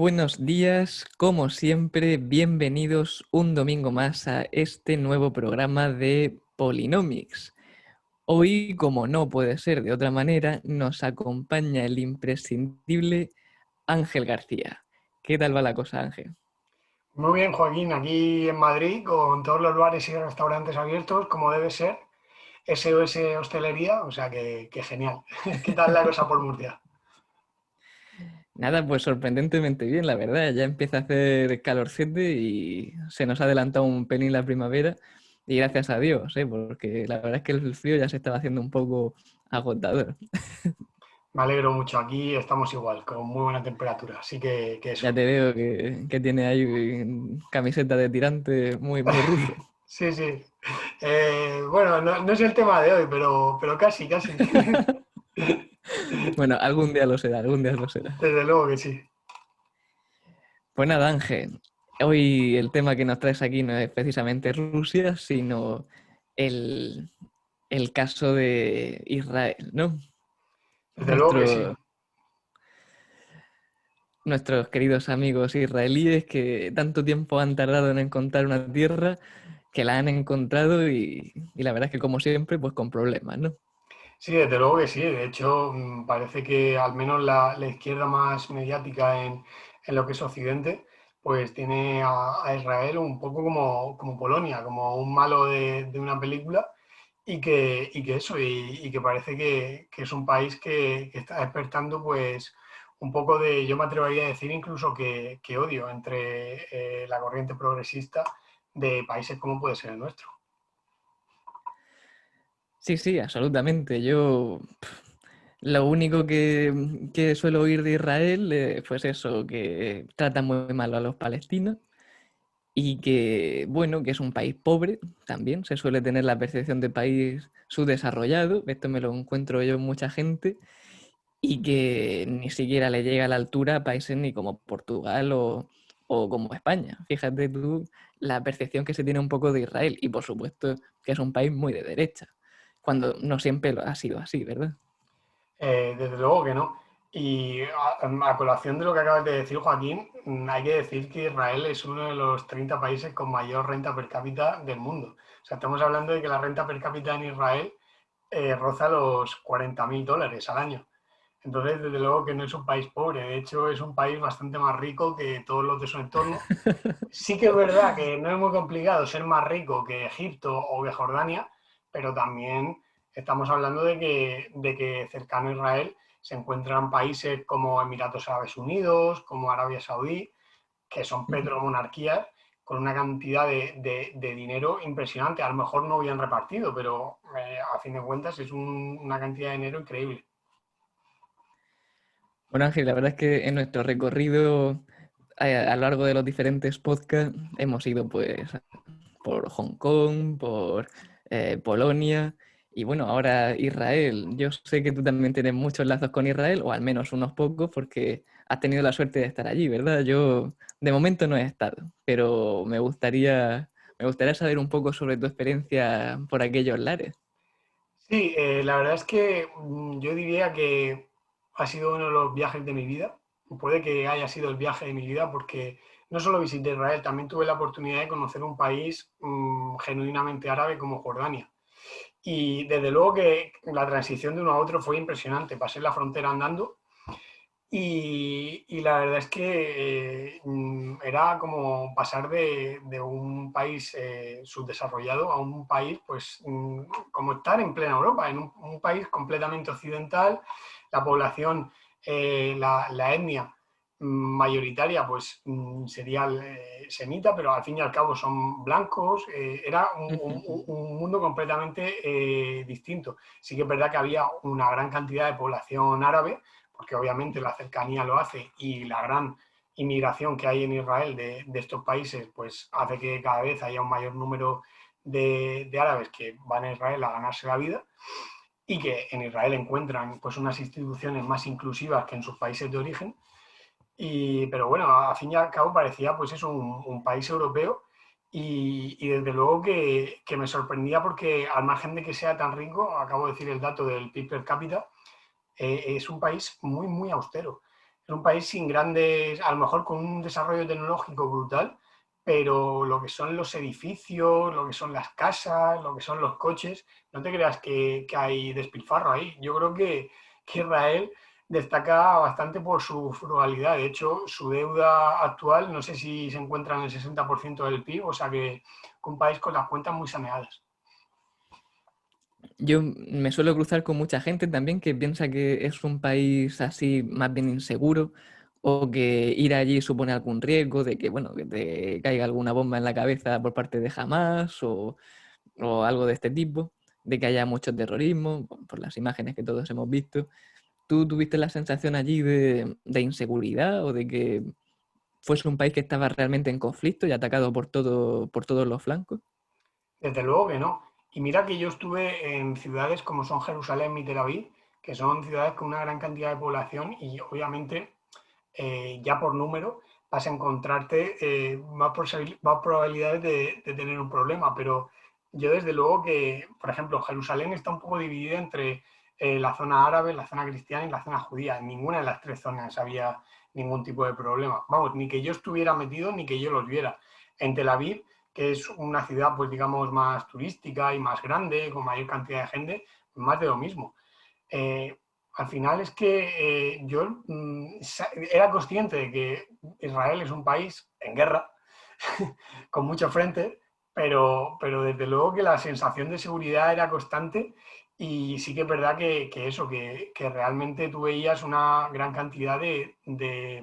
Buenos días, como siempre, bienvenidos un domingo más a este nuevo programa de Polynomics. Hoy, como no puede ser de otra manera, nos acompaña el imprescindible Ángel García. ¿Qué tal va la cosa, Ángel? Muy bien, Joaquín, aquí en Madrid, con todos los bares y restaurantes abiertos, como debe ser, SOS Hostelería, o sea que genial. ¿Qué tal la cosa por Murcia? Nada, pues sorprendentemente bien, la verdad. Ya empieza a hacer calorcete y se nos ha adelantado un pelín la primavera. Y gracias a Dios, porque la verdad es que el frío ya se estaba haciendo un poco agotador. Me alegro mucho, aquí estamos igual, con muy buena temperatura, así que Ya eso. te veo que tiene ahí camiseta de tirante muy, muy ruso. Sí, sí. Bueno, no es el tema de hoy, pero casi, casi. Bueno, algún día lo será, algún día lo será. Desde luego que sí. Pues nada, Ángel, hoy el tema que nos traes aquí no es precisamente Rusia, sino el, el caso de Israel, ¿no? Desde luego que sí. Nuestro, nuestros queridos amigos israelíes que tanto tiempo han tardado en encontrar una tierra, que la han encontrado y la verdad es que como siempre, pues con problemas, ¿no? Sí, desde luego que sí. De hecho, parece que al menos la izquierda más mediática en lo que es Occidente, pues tiene a Israel un poco como Polonia, como un malo de una película y que eso, y que parece que es un país que está despertando pues un poco de, yo me atrevería a decir incluso que odio entre la corriente progresista de países como puede ser el nuestro. Sí, sí, absolutamente. Yo lo único que suelo oír de Israel, pues eso, que trata muy mal a los palestinos y que, bueno, que es un país pobre también. Se suele tener la percepción de país subdesarrollado, esto me lo encuentro yo en mucha gente, y que ni siquiera le llega a la altura a países ni como Portugal o como España. Fíjate tú la percepción que se tiene un poco de Israel y por supuesto que es un país muy de derecha, cuando no siempre lo ha sido así, ¿verdad? Desde luego que no. Y a colación de lo que acabas de decir, Joaquín, hay que decir que Israel es uno de los 30 países con mayor renta per cápita del mundo. O sea, estamos hablando de que la renta per cápita en Israel roza los 40.000 dólares al año. Entonces, desde luego que no es un país pobre, de hecho es un país bastante más rico que todos los de su entorno. Sí que es verdad que no es muy complicado ser más rico que Egipto o que Jordania, pero también estamos hablando de que cercano a Israel se encuentran países como Emiratos Árabes Unidos, como Arabia Saudí, que son petromonarquías con una cantidad de dinero impresionante. A lo mejor no bien repartido, pero a fin de cuentas es una cantidad de dinero increíble. Bueno, Ángel, la verdad es que en nuestro recorrido a lo largo de los diferentes podcasts hemos ido pues por Hong Kong, por Polonia y bueno, ahora Israel. Yo sé que tú también tienes muchos lazos con Israel, o al menos unos pocos, porque has tenido la suerte de estar allí, ¿verdad? Yo de momento no he estado, pero me gustaría saber un poco sobre tu experiencia por aquellos lares. Sí, la verdad es que yo diría que ha sido uno de los viajes de mi vida. Puede que haya sido el viaje de mi vida porque no solo visité Israel, también tuve la oportunidad de conocer un país genuinamente árabe como Jordania. Y desde luego que la transición de uno a otro fue impresionante. Pasé la frontera andando y la verdad es que era como pasar de un país subdesarrollado a un país, pues, como estar en plena Europa, en un país completamente occidental, la población, la etnia mayoritaria, pues sería semita, pero al fin y al cabo son blancos, era un mundo completamente distinto. Sí que es verdad que había una gran cantidad de población árabe, porque obviamente la cercanía lo hace y la gran inmigración que hay en Israel de estos países, pues hace que cada vez haya un mayor número de árabes que van a Israel a ganarse la vida y que en Israel encuentran pues unas instituciones más inclusivas que en sus países de origen. Pero bueno, a fin y al cabo parecía pues eso, un país europeo y desde luego que me sorprendía porque al margen de que sea tan rico, acabo de decir el dato del PIB per cápita, es un país muy, muy austero. es un país sin grandes, a lo mejor con un desarrollo tecnológico brutal, pero lo que son los edificios, lo que son las casas, lo que son los coches, no te creas que hay despilfarro ahí. Yo creo que Israel destaca bastante por su frugalidad. De hecho, su deuda actual, no sé si se encuentra en el 60% del PIB, o sea que un país con las cuentas muy saneadas. Yo me suelo cruzar con mucha gente también que piensa que es un país así más bien inseguro o que ir allí supone algún riesgo de que, bueno, que te caiga alguna bomba en la cabeza por parte de Hamas o algo de este tipo, de que haya mucho terrorismo, por las imágenes que todos hemos visto. ¿Tú tuviste la sensación allí de inseguridad o de que fuese un país que estaba realmente en conflicto y atacado por todos los flancos? Desde luego que no. Y mira que yo estuve en ciudades como son Jerusalén y Tel Aviv, que son ciudades con una gran cantidad de población y obviamente ya por número vas a encontrarte más probabilidades de tener un problema. Pero yo desde luego que, por ejemplo, Jerusalén está un poco dividida entre la zona árabe, la zona cristiana y la zona judía. En ninguna de las tres zonas había ningún tipo de problema. Vamos, ni que yo estuviera metido ni que yo los viera. En Tel Aviv, que es una ciudad, pues digamos, más turística y más grande, con mayor cantidad de gente, más de lo mismo. Eh, Al final es que yo era consciente de que Israel es un país en guerra, con mucho frente, pero desde luego que la sensación de seguridad era constante y sí que es verdad que eso, que realmente tú veías una gran cantidad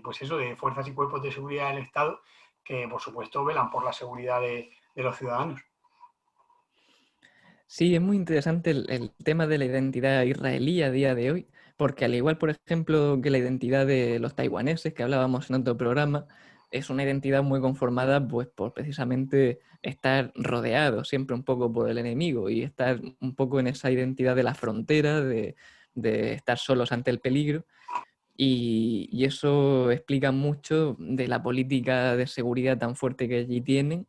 pues eso, de fuerzas y cuerpos de seguridad del Estado que, por supuesto, velan por la seguridad de los ciudadanos. Sí, es muy interesante el tema de la identidad israelí a día de hoy, porque al igual, por ejemplo, que la identidad de los taiwaneses que hablábamos en otro programa, es una identidad muy conformada pues por precisamente estar rodeado siempre un poco por el enemigo y estar un poco en esa identidad de la frontera, de estar solos ante el peligro. Y eso explica mucho de la política de seguridad tan fuerte que allí tienen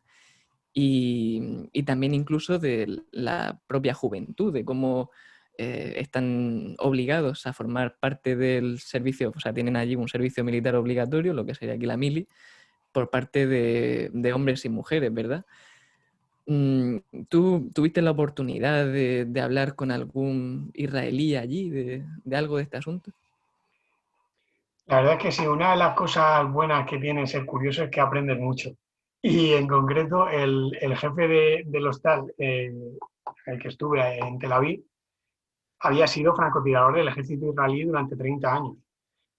y también incluso de la propia juventud, de cómo están obligados a formar parte del servicio, o sea, tienen allí un servicio militar obligatorio, lo que sería aquí la mili, por parte de hombres y mujeres, ¿verdad? Mm, ¿Tú tuviste la oportunidad de hablar con algún israelí allí de algo de este asunto? La verdad es que sí, una de las cosas buenas que tiene ser curioso es que aprendes mucho. Y en concreto, el jefe del hostal, el que estuve en Tel Aviv, había sido francotirador del ejército israelí durante 30 años.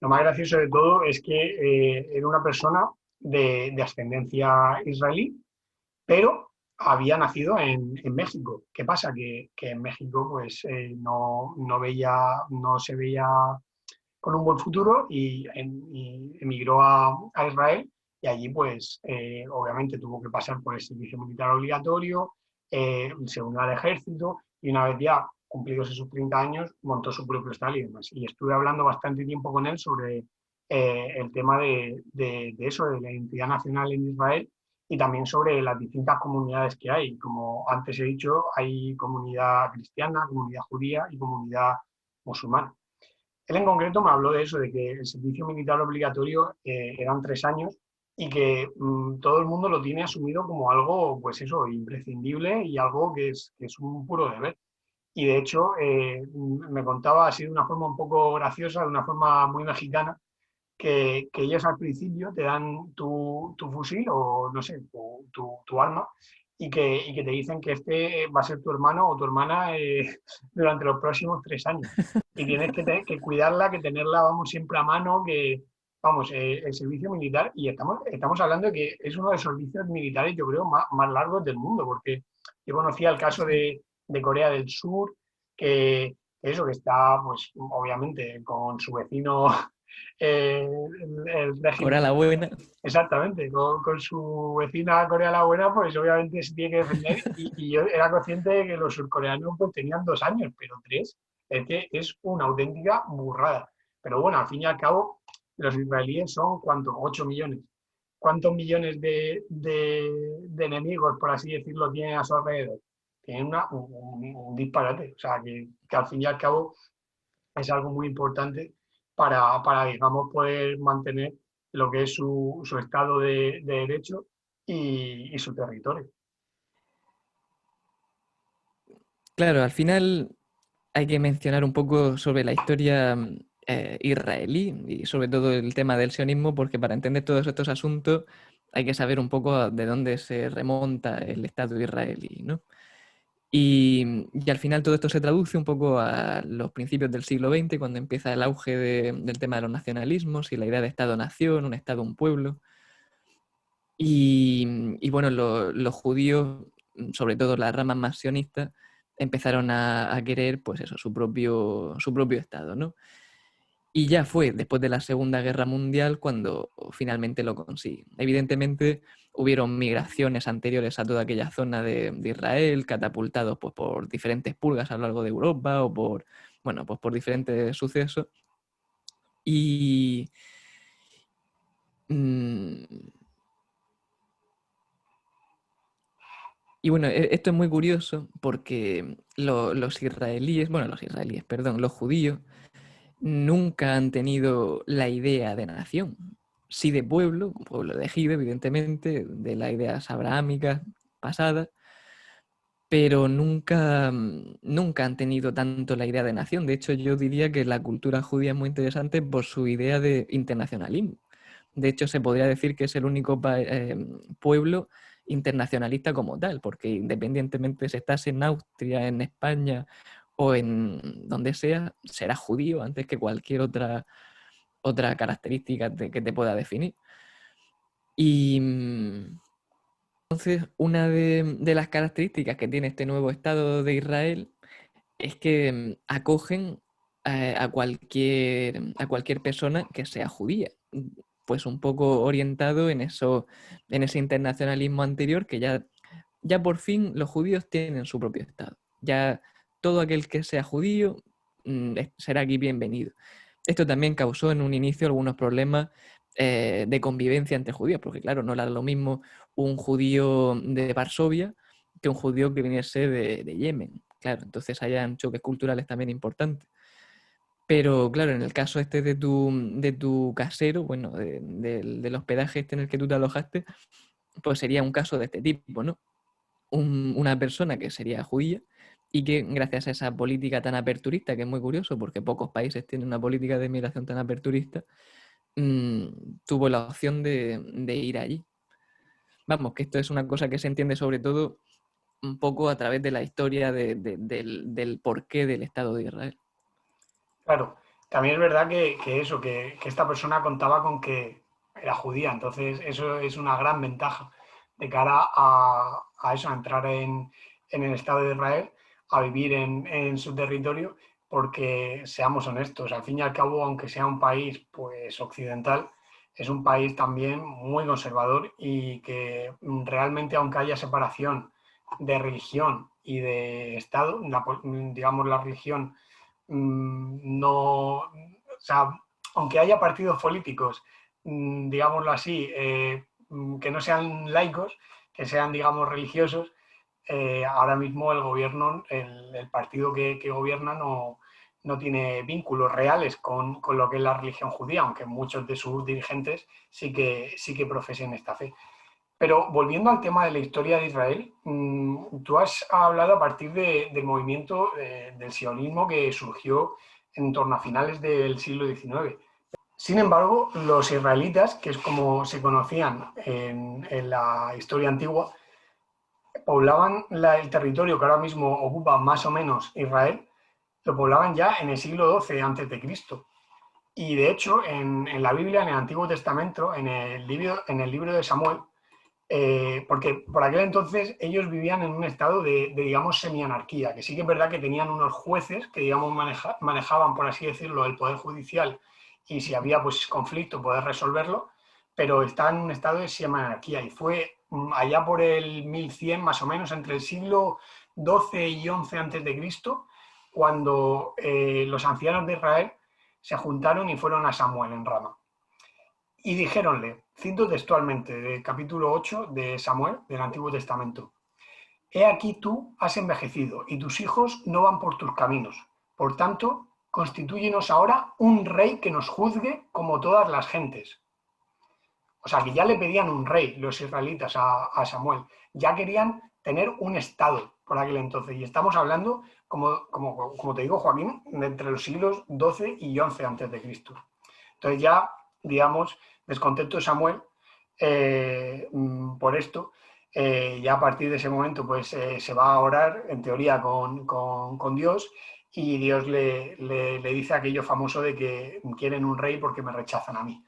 Lo más gracioso de todo es que era una persona de ascendencia israelí, pero había nacido en México. ¿Qué pasa? Que en México pues, no se veía con un buen futuro y emigró a Israel y allí pues obviamente tuvo que pasar por el servicio militar obligatorio, se unió al ejército y una vez ya cumplidos esos 30 años montó su propio Estado y demás. Y estuve hablando bastante tiempo con él sobre el tema de eso, de la identidad nacional en Israel y también sobre las distintas comunidades que hay. Como antes he dicho, hay comunidad cristiana, comunidad judía y comunidad musulmana. Él en concreto me habló de eso, de que el servicio militar obligatorio eran 3 años y que todo el mundo lo tiene asumido como algo, pues eso, imprescindible y algo que es un puro deber. Y de hecho, me contaba así de una forma un poco graciosa, de una forma muy mexicana, que ellos al principio te dan tu fusil o, no sé, tu arma y que te dicen que este va a ser tu hermano o tu hermana durante los próximos 3 años. Y tienes que cuidarla, que tenerla, vamos, siempre a mano, que, vamos, el servicio militar, y estamos hablando de que es uno de los servicios militares, yo creo, más largos del mundo, porque yo conocía el caso Sí. de Corea del Sur, que eso, que está, pues, obviamente, con su vecino el régimen. Cora la buena. Exactamente, con su vecina Corea la Buena, pues obviamente se tiene que defender y yo era consciente de que los surcoreanos pues tenían 2 años, pero 3, es que es una auténtica burrada. Pero bueno, al fin y al cabo, los israelíes son ¿cuántos? 8 millones. ¿Cuántos millones de enemigos, por así decirlo, tienen a su alrededor? Tienen un disparate. O sea, que al fin y al cabo es algo muy importante digamos, poder mantener lo que es su estado de derecho y su territorio. Claro, al final hay que mencionar un poco sobre la historia israelí y sobre todo el tema del sionismo, porque para entender todos estos asuntos hay que saber un poco de dónde se remonta el Estado israelí, ¿no? Y al final todo esto se traduce un poco a los principios del siglo XX, cuando empieza el auge del tema de los nacionalismos y la idea de Estado-nación, un Estado, un pueblo. Y bueno, los judíos, sobre todo las ramas más sionistas, empezaron a querer, pues eso, su propio Estado, ¿no? Y ya fue después de la Segunda Guerra Mundial cuando finalmente lo consiguen. Evidentemente hubieron migraciones anteriores a toda aquella zona de Israel, catapultados pues, por diferentes purgas a lo largo de Europa o por, bueno, pues por diferentes sucesos. Y, mm, y bueno, esto es muy curioso porque los israelíes, perdón, los judíos nunca han tenido la idea de nación. Sí de pueblo, un pueblo elegido, evidentemente, de las ideas abrahámicas pasadas, pero nunca han tenido tanto la idea de nación. De hecho, yo diría que la cultura judía es muy interesante por su idea de internacionalismo. De hecho, se podría decir que es el único pueblo internacionalista como tal, porque independientemente si estás en Austria, en España o en donde sea, serás judío antes que cualquier otra característica que te pueda definir. Y entonces, una de las características que tiene este nuevo Estado de Israel es que acogen a cualquier persona que sea judía, pues un poco orientado en eso, en ese internacionalismo anterior que ya por fin los judíos tienen su propio Estado. Ya todo aquel que sea judío será aquí bienvenido. Esto también causó en un inicio algunos problemas de convivencia entre judíos, porque claro, no era lo mismo un judío de Varsovia que un judío que viniese de Yemen. Claro, entonces hayan choques culturales también importantes. Pero claro, en el caso este de tu casero, bueno, del hospedaje este en el que tú te alojaste, pues sería un caso de este tipo, ¿no? Una persona que sería judía y que gracias a esa política tan aperturista, que es muy curioso porque pocos países tienen una política de inmigración tan aperturista, mmm, tuvo la opción de ir allí. Vamos, que esto es una cosa que se entiende sobre todo un poco a través de la historia del porqué del Estado de Israel. Claro, también es verdad que esta persona contaba con que era judía, entonces eso es una gran ventaja de cara a eso, a entrar en el Estado de Israel, a vivir en su territorio, porque seamos honestos, al fin y al cabo, aunque sea un país pues occidental, es un país también muy conservador y que realmente, aunque haya separación de religión y de Estado, digamos la religión no, o sea, aunque haya partidos políticos, digámoslo así, que no sean laicos, que sean, digamos, religiosos, ahora mismo el gobierno, el partido que gobierna no tiene vínculos reales con lo que es la religión judía, aunque muchos de sus dirigentes sí que profesen esta fe. Pero volviendo al tema de la historia de Israel, tú has hablado a partir del movimiento del sionismo que surgió en torno a finales del siglo XIX. Sin embargo, los israelitas, que es como se conocían en la historia antigua, poblaban el territorio que ahora mismo ocupa más o menos Israel, lo poblaban ya en el siglo XII a.C. Y de hecho, en la Biblia, en el Antiguo Testamento, en el libro de Samuel, porque por aquel entonces ellos vivían en un estado de, digamos, semianarquía, que sí que es verdad que tenían unos jueces que, digamos, manejaban, por así decirlo, el poder judicial y si había pues conflicto poder resolverlo, pero estaban en un estado de semianarquía y fue allá por el 1100 más o menos, entre el siglo XII y XI antes de Cristo, cuando los ancianos de Israel se juntaron y fueron a Samuel en Rama. Y dijéronle, cito textualmente del capítulo 8 de Samuel, del Antiguo Testamento: He aquí tú has envejecido y tus hijos no van por tus caminos. Por tanto, constitúyenos ahora un rey que nos juzgue como todas las gentes. O sea, que ya le pedían un rey los israelitas a Samuel. Ya querían tener un estado por aquel entonces. Y estamos hablando, como te digo, Joaquín, de entre los siglos XII y XI antes de Cristo. Entonces ya, digamos, descontento de Samuel por esto, ya a partir de ese momento pues se va a orar, en teoría, con Dios, y Dios le dice aquello famoso de que quieren un rey porque me rechazan a mí.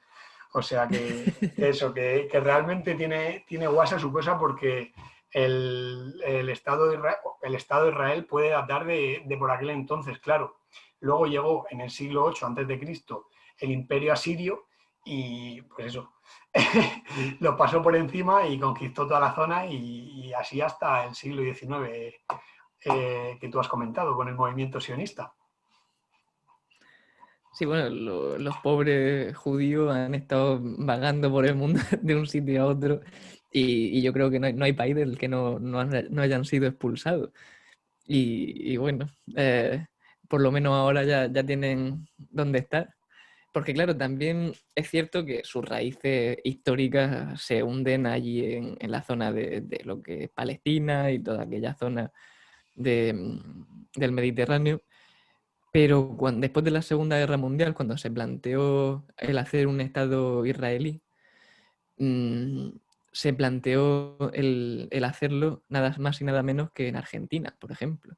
O sea que realmente tiene guasa su cosa, porque el Estado de Israel puede datar de por aquel entonces, claro. Luego llegó en el siglo VIII antes de Cristo el Imperio Asirio y pues eso, lo pasó por encima y conquistó toda la zona, y así hasta el siglo XIX que tú has comentado con el movimiento sionista. Sí, bueno, los pobres judíos han estado vagando por el mundo de un sitio a otro y yo creo que no hay país del que no hayan sido expulsados. Y bueno, por lo menos ahora ya tienen dónde estar. Porque claro, también es cierto que sus raíces históricas se hunden allí en la zona de lo que es Palestina y toda aquella zona del Mediterráneo. Pero después de la Segunda Guerra Mundial, cuando se planteó el hacer un Estado israelí, mm, se planteó el hacerlo nada más y nada menos que en Argentina, por ejemplo.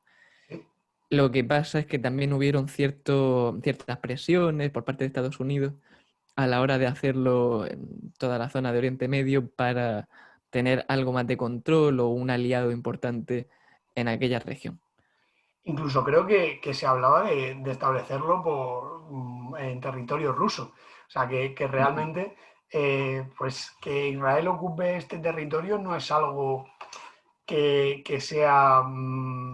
¿Sí? Lo que pasa es que también hubieron ciertas presiones por parte de Estados Unidos a la hora de hacerlo en toda la zona de Oriente Medio para tener algo más de control o un aliado importante en aquella región. Incluso creo que se hablaba de establecerlo en territorio ruso. O sea, que realmente pues que Israel ocupe este territorio no es algo que sea,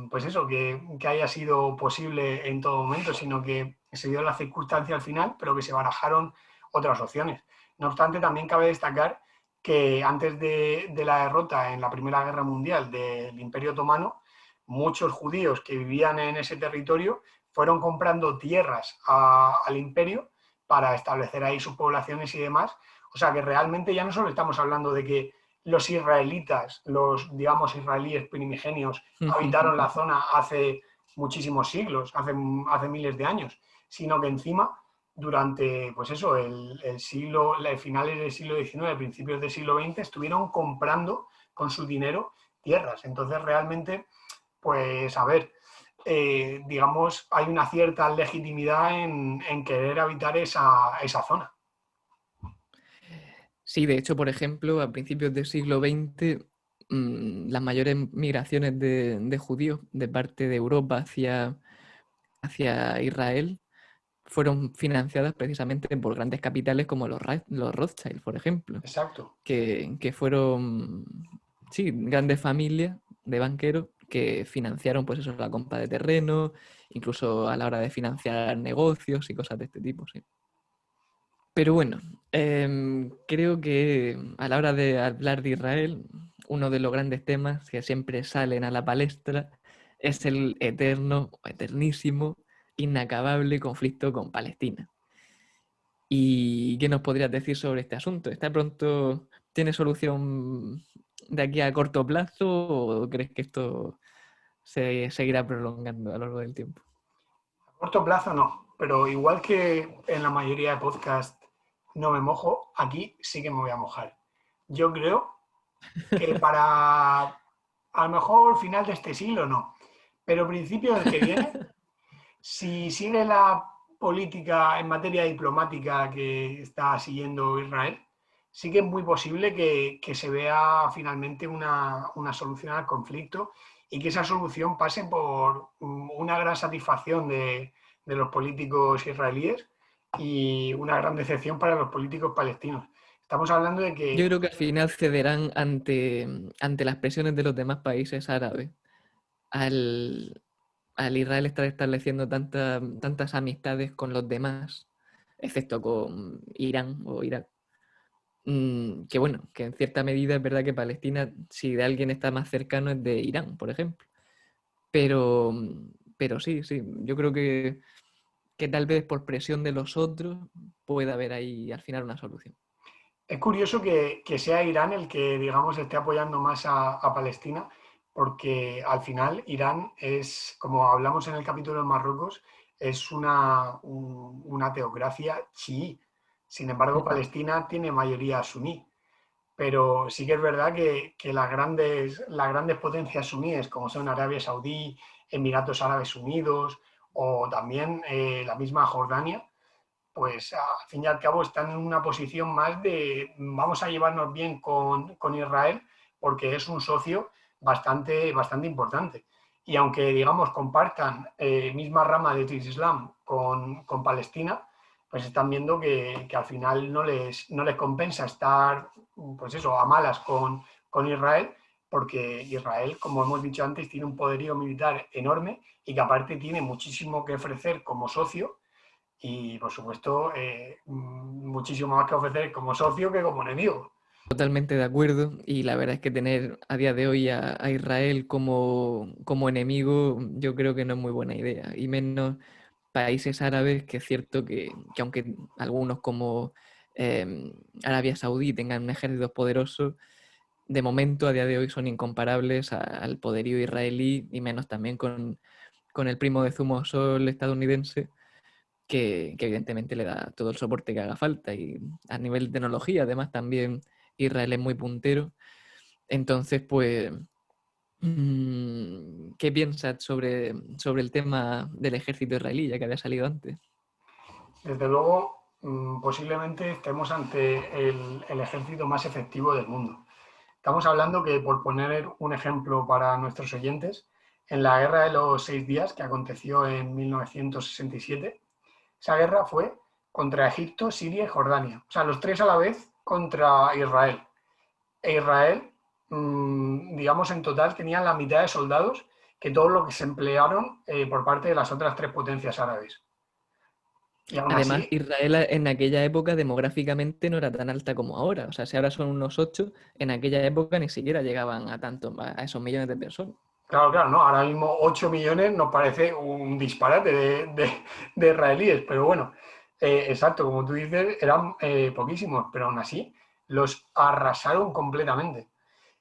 pues eso, que haya sido posible en todo momento, sino que se dio la circunstancia al final, pero que se barajaron otras opciones. No obstante, también cabe destacar que antes de la derrota en la Primera Guerra Mundial del Imperio Otomano, muchos judíos que vivían en ese territorio fueron comprando tierras al imperio para establecer ahí sus poblaciones y demás. O sea que realmente ya no solo estamos hablando de que los israelitas, los, digamos, israelíes primigenios, habitaron la zona hace muchísimos siglos, hace miles de años, sino que encima, durante, pues eso, el siglo, finales del siglo XIX, principios del siglo XX, estuvieron comprando con su dinero tierras. Entonces, realmente, pues, a ver, digamos, hay una cierta legitimidad en querer habitar esa zona. Sí, de hecho, por ejemplo, a principios del siglo XX, las mayores migraciones de judíos de parte de Europa hacia Israel fueron financiadas precisamente por grandes capitales como los Rothschild, por ejemplo, Exacto. que fueron, sí, grandes familias de banqueros que financiaron pues eso, la compra de terreno, incluso a la hora de financiar negocios y cosas de este tipo, sí. Pero bueno, creo que a la hora de hablar de Israel, uno de los grandes temas que siempre salen a la palestra es el eterno, eternísimo, inacabable conflicto con Palestina. ¿Y qué nos podrías decir sobre este asunto? ¿Está pronto, tiene solución de aquí a corto plazo o crees que esto se seguirá prolongando a lo largo del tiempo? A corto plazo no, pero igual que en la mayoría de podcasts no me mojo, aquí sí que me voy a mojar. Yo creo que para a lo mejor final de este siglo no, pero principio del que viene, si sigue la política en materia diplomática que está siguiendo Israel, sí que es muy posible que se vea finalmente una solución al conflicto, y que esa solución pase por una gran satisfacción de los políticos israelíes y una gran decepción para los políticos palestinos. Estamos hablando de Yo que, creo que al final cederán ante las presiones de los demás países árabes al, al Israel estar estableciendo tantas amistades con los demás, excepto con Irán o Irak. Que bueno, que en cierta medida es verdad que Palestina, si de alguien está más cercano, es de Irán, por ejemplo. Pero, pero sí, yo creo que que tal vez por presión de los otros pueda haber ahí al final una solución. Es curioso que sea Irán el que, digamos, esté apoyando más a Palestina, porque al final Irán es, como hablamos en el capítulo de Marruecos, es una teocracia chií. Sin embargo, Ujú. Palestina tiene mayoría suní. Pero sí que es verdad que las grandes potencias suníes, como son Arabia Saudí, Emiratos Árabes Unidos o también la misma Jordania, pues al fin y al cabo están en una posición más de vamos a llevarnos bien con Israel porque es un socio bastante importante. Y aunque, digamos, compartan misma rama de Islam con Palestina, pues están viendo que al final no les compensa estar, pues eso, a malas con Israel, porque Israel, como hemos dicho antes, tiene un poderío militar enorme y que aparte tiene muchísimo que ofrecer como socio y, por supuesto, muchísimo más que ofrecer como socio que como enemigo. Totalmente de acuerdo y la verdad es que tener a día de hoy a Israel como enemigo yo creo que no es muy buena idea y menos países árabes que es cierto que aunque algunos como Arabia Saudí tengan un ejército poderoso, de momento a día de hoy son incomparables al poderío israelí y menos también con el primo de Zumo Sol estadounidense que evidentemente le da todo el soporte que haga falta y a nivel de tecnología además también Israel es muy puntero. Entonces, pues, ¿qué piensas sobre el tema del ejército israelí, ya que había salido antes? Desde luego, posiblemente estemos ante el ejército más efectivo del mundo. Estamos hablando que, por poner un ejemplo para nuestros oyentes, en la Guerra de los 6 días, que aconteció en 1967, esa guerra fue contra Egipto, Siria y Jordania. O sea, los tres a la vez contra Israel. E Israel, digamos, en total tenían la mitad de soldados que todo lo que se emplearon por parte de las otras tres potencias árabes. Y aún Además, así, Israel en aquella época demográficamente no era tan alta como ahora. O sea, si ahora son unos 8, en aquella época ni siquiera llegaban a tanto, a esos millones de personas. claro, no, ahora mismo 8 millones nos parece un disparate de israelíes, pero bueno, exacto, como tú dices, eran poquísimos, pero aún así los arrasaron completamente.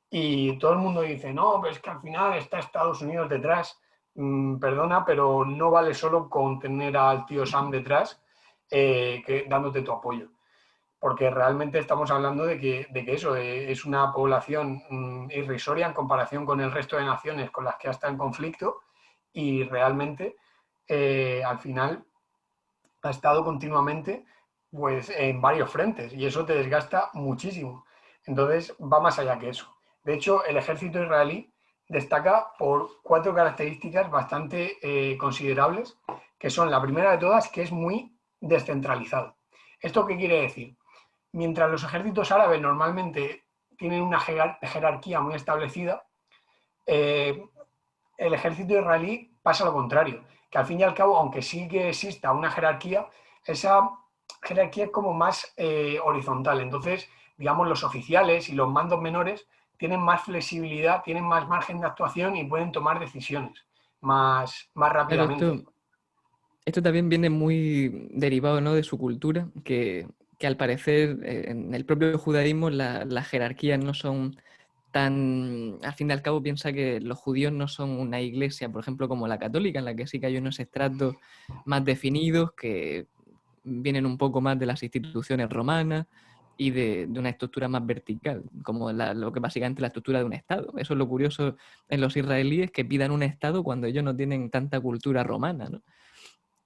Y todo el mundo dice, no, pero es que al final está Estados Unidos detrás. Perdona, pero no vale solo con tener al tío Sam detrás dándote tu apoyo. Porque realmente estamos hablando de que eso es una población irrisoria en comparación con el resto de naciones con las que está en conflicto y realmente al final ha estado continuamente pues, en varios frentes y eso te desgasta muchísimo. Entonces va más allá que eso. De hecho, el ejército israelí destaca por 4 características bastante considerables, que son la primera de todas, que es muy descentralizado. ¿Esto qué quiere decir? Mientras los ejércitos árabes normalmente tienen una jerarquía muy establecida, eh, el ejército israelí pasa lo contrario, que al fin y al cabo, aunque sí que exista una jerarquía, esa jerarquía es como más horizontal. Entonces, digamos, los oficiales y los mandos menores tienen más flexibilidad, tienen más margen de actuación y pueden tomar decisiones más Claro, rápidamente. esto también viene muy derivado, ¿no?, de su cultura, que al parecer en el propio judaísmo las jerarquías no son tan... Al fin y al cabo piensa que los judíos no son una iglesia, por ejemplo, como la católica, en la que sí que hay unos estratos más definidos que vienen un poco más de las instituciones romanas y de una estructura más vertical, como lo que básicamente es la estructura de un Estado. Eso es lo curioso en los israelíes, que pidan un Estado cuando ellos no tienen tanta cultura romana, ¿no?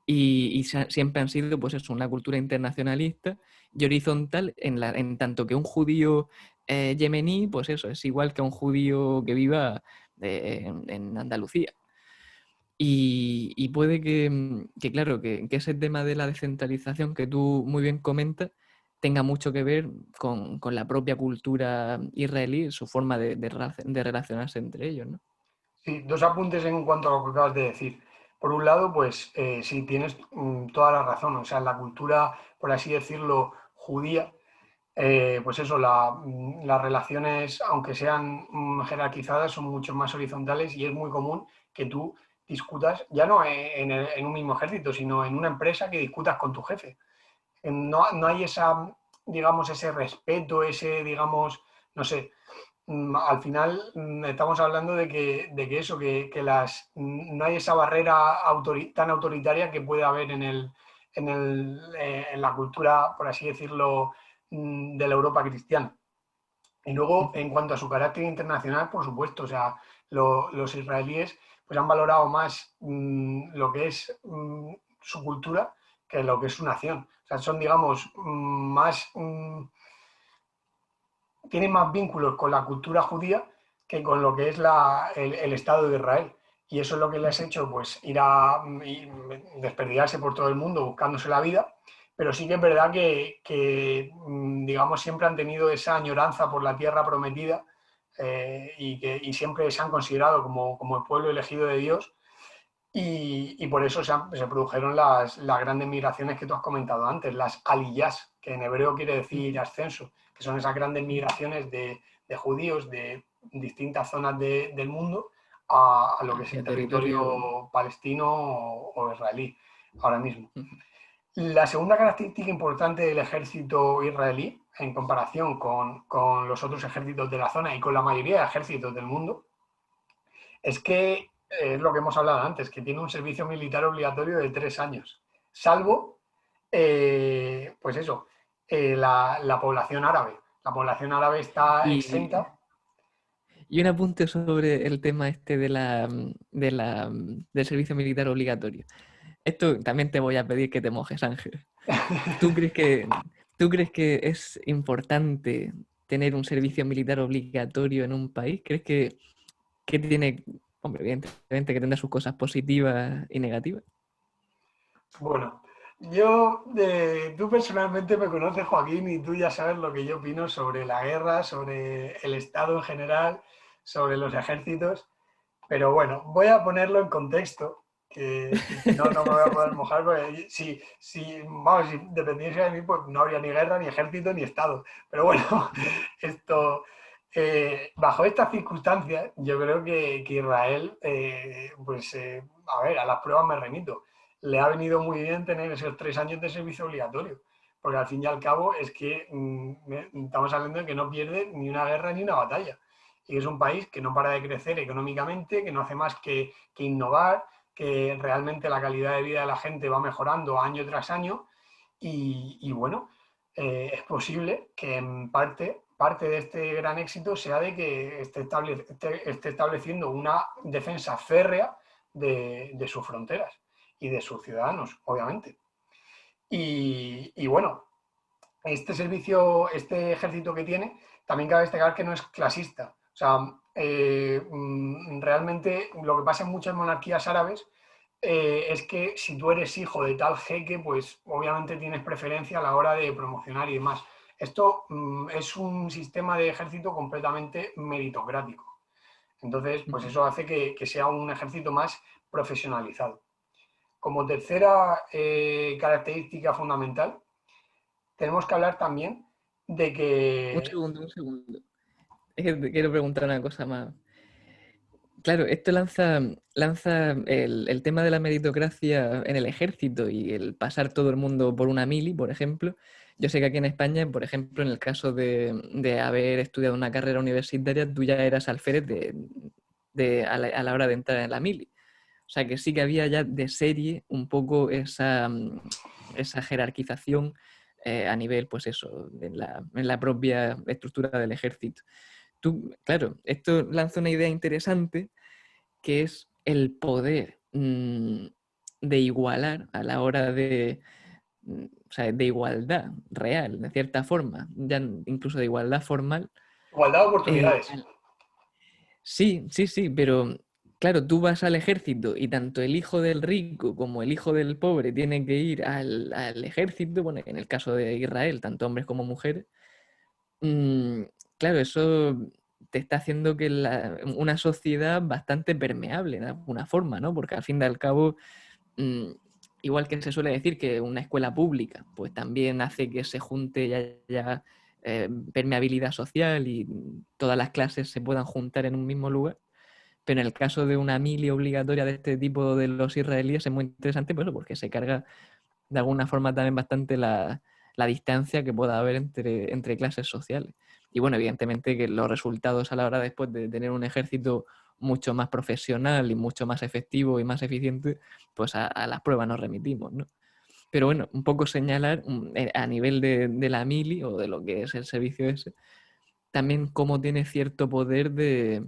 Y siempre han sido, pues eso, una cultura internacionalista y horizontal, en tanto que un judío yemení, pues eso, es igual que un judío que viva en Andalucía. Y puede que claro, que ese tema de la descentralización que tú muy bien comentas tenga mucho que ver con la propia cultura israelí, su forma de relacionarse entre ellos, ¿no? Sí, 2 apuntes en cuanto a lo que acabas de decir. Por un lado, pues sí, tienes toda la razón. O sea, la cultura, por así decirlo, judía, pues eso, las relaciones, aunque sean jerarquizadas, son mucho más horizontales y es muy común que tú discutas, ya no en un mismo ejército, sino en una empresa que discutas con tu jefe. No hay esa, digamos, ese respeto, ese, digamos, no sé, al final estamos hablando de que eso, no hay esa barrera tan autoritaria que puede haber en la cultura, por así decirlo, de la Europa cristiana. Y luego, en cuanto a su carácter internacional, por supuesto, o sea, los israelíes pues han valorado más lo que es su cultura que lo que es su nación. O sea, son, digamos, tienen más vínculos con la cultura judía que con lo que es el Estado de Israel. Y eso es lo que les ha hecho, pues, y desperdigarse por todo el mundo buscándose la vida. Pero sí que es verdad que, digamos, siempre han tenido esa añoranza por la tierra prometida y siempre se han considerado como el pueblo elegido de Dios. Y por eso se produjeron las grandes migraciones que tú has comentado antes, las aliyás, que en hebreo quiere decir ascenso, que son esas grandes migraciones de judíos de distintas zonas del mundo a lo que es el hacia territorio. territorio palestino o israelí ahora mismo. La segunda característica importante del ejército israelí, en comparación con los otros ejércitos de la zona y con la mayoría de ejércitos del mundo, es que es lo que hemos hablado antes, que tiene un servicio militar obligatorio de 3 años, salvo, pues eso, la población árabe. La población árabe está Y, exenta. y un apunte sobre el tema este del servicio militar obligatorio. Esto también te voy a pedir que te mojes, Ángel. ¿Tú crees que, ¿Tú crees que es importante tener un servicio militar obligatorio en un país? ¿Crees que tiene, hombre, evidentemente que tendrá sus cosas positivas y negativas? Bueno, tú personalmente me conoces, Joaquín, y tú ya sabes lo que yo opino sobre la guerra, sobre el Estado en general, sobre los ejércitos. Pero bueno, voy a ponerlo en contexto, que si no, no me voy a poder mojar, porque vamos, si dependiese de mí, pues no habría ni guerra, ni ejército, ni Estado. Pero bueno, esto, bajo estas circunstancias, yo creo que Israel, a ver, a las pruebas me remito. Le ha venido muy bien tener esos 3 años de servicio obligatorio, porque al fin y al cabo es que estamos hablando de que no pierde ni una guerra ni una batalla y es un país que no para de crecer económicamente, que no hace más que innovar, que realmente la calidad de vida de la gente va mejorando año tras año y bueno, es posible que en parte de este gran éxito sea de que esté estableciendo una defensa férrea de sus fronteras y de sus ciudadanos, obviamente. Y bueno, este ejército que tiene, también cabe destacar que no es clasista. O sea, realmente lo que pasa en muchas monarquías árabes es que si tú eres hijo de tal jeque, pues obviamente tienes preferencia a la hora de promocionar y demás. Esto es un sistema de ejército completamente meritocrático. Entonces, pues eso hace que sea un ejército más profesionalizado. Como tercera característica fundamental, tenemos que hablar también de Un que, segundo, un segundo. Es que te quiero preguntar una cosa más. Claro, esto lanza el tema de la meritocracia en el ejército y el pasar todo el mundo por una mili, por ejemplo. Yo sé que aquí en España, por ejemplo, en el caso de haber estudiado una carrera universitaria, tú ya eras alférez a la hora de entrar en la mili. O sea que sí que había ya de serie un poco esa jerarquización a nivel, pues eso, en la propia estructura del ejército. Claro, esto lanza una idea interesante que es el poder de igualar a la hora o sea, de igualdad real, de cierta forma, ya incluso de igualdad formal. igualdad de eh, oportunidades. sí, sí, sí, pero claro, tú vas al ejército y tanto el hijo del rico como el hijo del pobre tienen que ir al ejército, bueno, en el caso de Israel, tanto hombres como mujeres. Mm, claro, eso te está haciendo que una sociedad bastante permeable en alguna forma, ¿no? Porque al fin y al cabo, mm, igual que se suele decir que una escuela pública, pues también hace que se junte ya permeabilidad social y todas las clases se puedan juntar en un mismo lugar, Pero en el caso de una mili obligatoria de este tipo de los israelíes es muy interesante por eso, porque se carga de alguna forma también bastante la distancia que pueda haber entre clases sociales. Y bueno, evidentemente que los resultados a la hora después de tener un ejército mucho más profesional y mucho más efectivo y más eficiente, pues a las pruebas nos remitimos, ¿no? Pero bueno, un poco señalar a nivel de la mili o de lo que es el servicio ese, también cómo tiene cierto poder de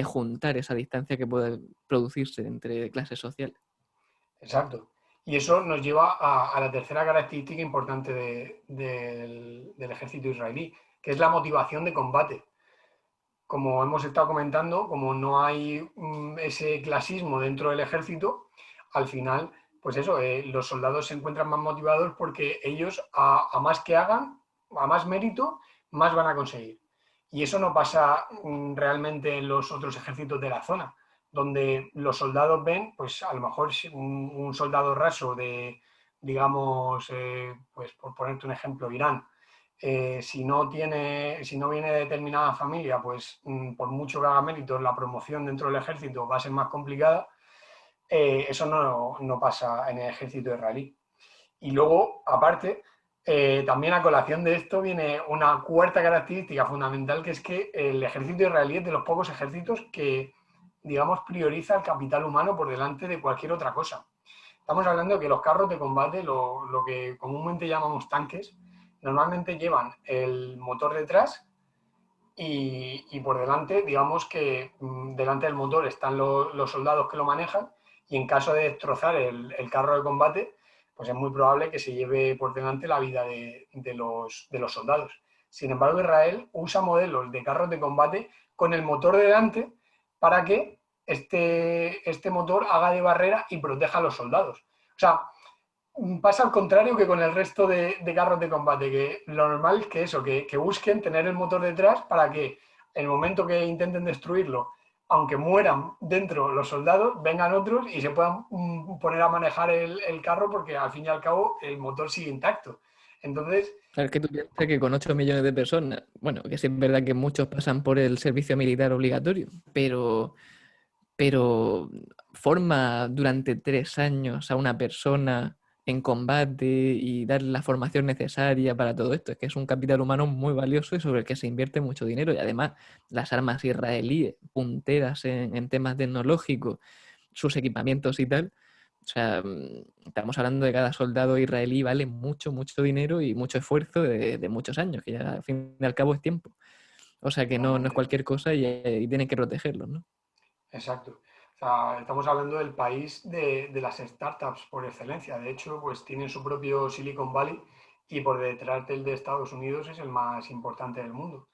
juntar esa distancia que puede producirse entre clases sociales. Exacto. Y eso nos lleva a la tercera característica importante del ejército israelí, que es la motivación de combate. Como hemos estado comentando, como no hay ese clasismo dentro del ejército, al final, pues eso, los soldados se encuentran más motivados porque ellos, a más que hagan, a más mérito, más van a conseguir. Y eso no pasa realmente en los otros ejércitos de la zona, donde los soldados ven, pues a lo mejor un soldado raso de, digamos, pues por ponerte un ejemplo, Irán, si no viene de determinada familia, pues por mucho que haga méritos, la promoción dentro del ejército va a ser más complicada. Eso no pasa en el ejército israelí. Y luego, aparte, también a colación de esto viene una cuarta característica fundamental, que es que el ejército israelí es de los pocos ejércitos que, digamos, prioriza el capital humano por delante de cualquier otra cosa. Estamos hablando de que los carros de combate, lo que comúnmente llamamos tanques, normalmente llevan el motor detrás y por delante, digamos que delante del motor están los soldados que lo manejan y en caso de destrozar el carro de combate, pues es muy probable que se lleve por delante la vida de los soldados. Sin embargo, Israel usa modelos de carros de combate con el motor delante para que este motor haga de barrera y proteja a los soldados. O sea, pasa al contrario que con el resto de carros de combate, que lo normal es que eso, que busquen tener el motor detrás para que en el momento que intenten destruirlo, aunque mueran dentro los soldados, vengan otros y se puedan poner a manejar el carro porque al fin y al cabo el motor sigue intacto. Entonces, Claro, es que tú piensas que con 8 millones de personas, bueno, que sí es verdad que muchos pasan por el servicio militar obligatorio, pero forma durante 3 años a una persona en combate y darle la formación necesaria para todo esto. Es que es un capital humano muy valioso y sobre el que se invierte mucho dinero. Y además, las armas israelíes, punteras en temas tecnológicos, sus equipamientos y tal. O sea, estamos hablando de cada soldado israelí vale mucho, mucho dinero y mucho esfuerzo de muchos años, que ya al fin y al cabo es tiempo. O sea que no es totalmente. cualquier cosa y tienen que protegerlos, ¿no? Exacto. O sea, estamos hablando del país de las startups por excelencia. De hecho, pues tienen su propio Silicon Valley y por detrás del de Estados Unidos es el más importante del mundo.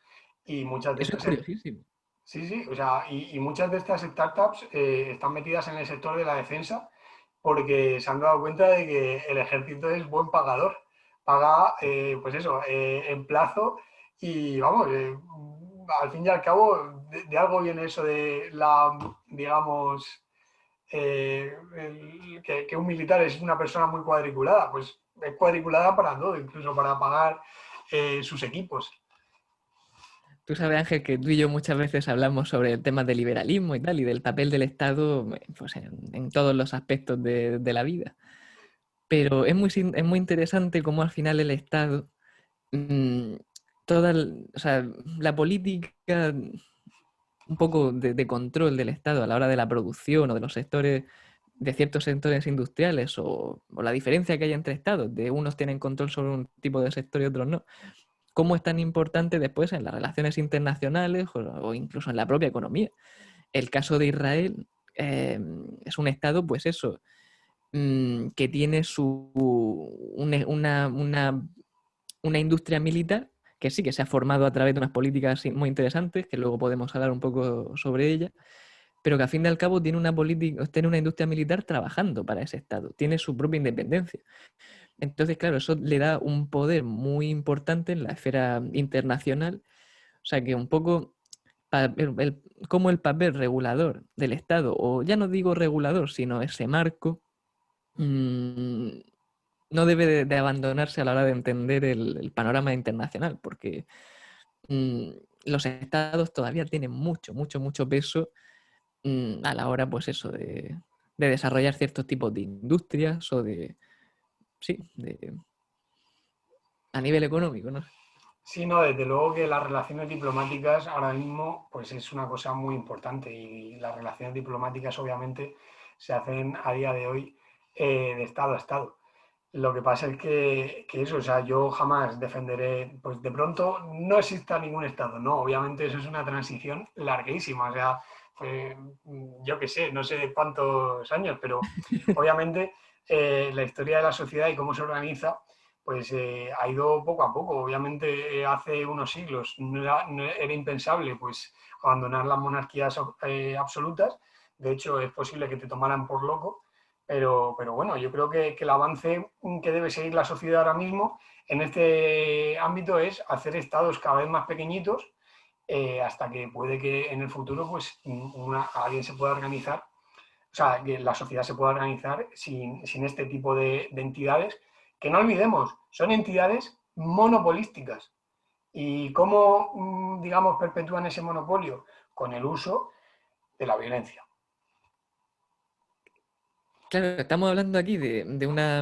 Y muchas de Eso es estas, curiosísimo. sí, sí, o sea, y muchas de estas startups están metidas en el sector de la defensa porque se han dado cuenta de que el ejército es buen pagador. Paga, pues eso, en plazo y vamos, al fin y al cabo, de algo viene eso de la, digamos, que un militar es una persona muy cuadriculada, pues es cuadriculada para todo, incluso para pagar sus equipos. Tú sabes, Ángel, que tú y yo muchas veces hablamos sobre el tema del liberalismo y tal, y del papel del Estado pues, en todos los aspectos de la vida. Pero es muy interesante cómo al final el Estado, mm, o sea, la política, un poco de control del Estado a la hora de la producción o de los sectores, de ciertos sectores industriales, o la diferencia que hay entre Estados, de unos tienen control sobre un tipo de sector y otros no, cómo es tan importante después en las relaciones internacionales o incluso en la propia economía. El caso de Israel es un Estado, pues eso, que tiene una industria militar que sí que se ha formado a través de unas políticas muy interesantes, que luego podemos hablar un poco sobre ella, pero que al fin y al cabo tiene tiene una industria militar trabajando para ese Estado, tiene su propia independencia. Entonces, claro, eso le da un poder muy importante en la esfera internacional. O sea que un poco como el papel regulador del Estado, o ya no digo regulador, sino ese marco, mmm, no debe de abandonarse a la hora de entender el panorama internacional, porque mmm, los estados todavía tienen mucho, mucho, mucho peso a la hora, pues eso, de desarrollar ciertos tipos de industrias o sí, a nivel económico, ¿no? Sí, no, desde luego que las relaciones diplomáticas ahora mismo pues es una cosa muy importante y las relaciones diplomáticas obviamente se hacen a día de hoy de Estado a Estado. Lo que pasa es que eso, o sea, yo jamás defenderé, pues de pronto no exista ningún Estado, no, obviamente eso es una transición larguísima, o sea, fue, yo qué sé, no sé cuántos años, pero obviamente la historia de la sociedad y cómo se organiza, pues ha ido poco a poco, obviamente hace unos siglos no era impensable pues abandonar las monarquías absolutas, de hecho es posible que te tomaran por loco, pero bueno, yo creo que el avance que debe seguir la sociedad ahora mismo en este ámbito es hacer estados cada vez más pequeñitos hasta que puede que en el futuro pues alguien se pueda organizar, o sea, que la sociedad se pueda organizar sin este tipo de entidades, que no olvidemos, son entidades monopolísticas. ¿Y cómo, digamos, perpetúan ese monopolio? Con el uso de la violencia. Claro, estamos hablando aquí de una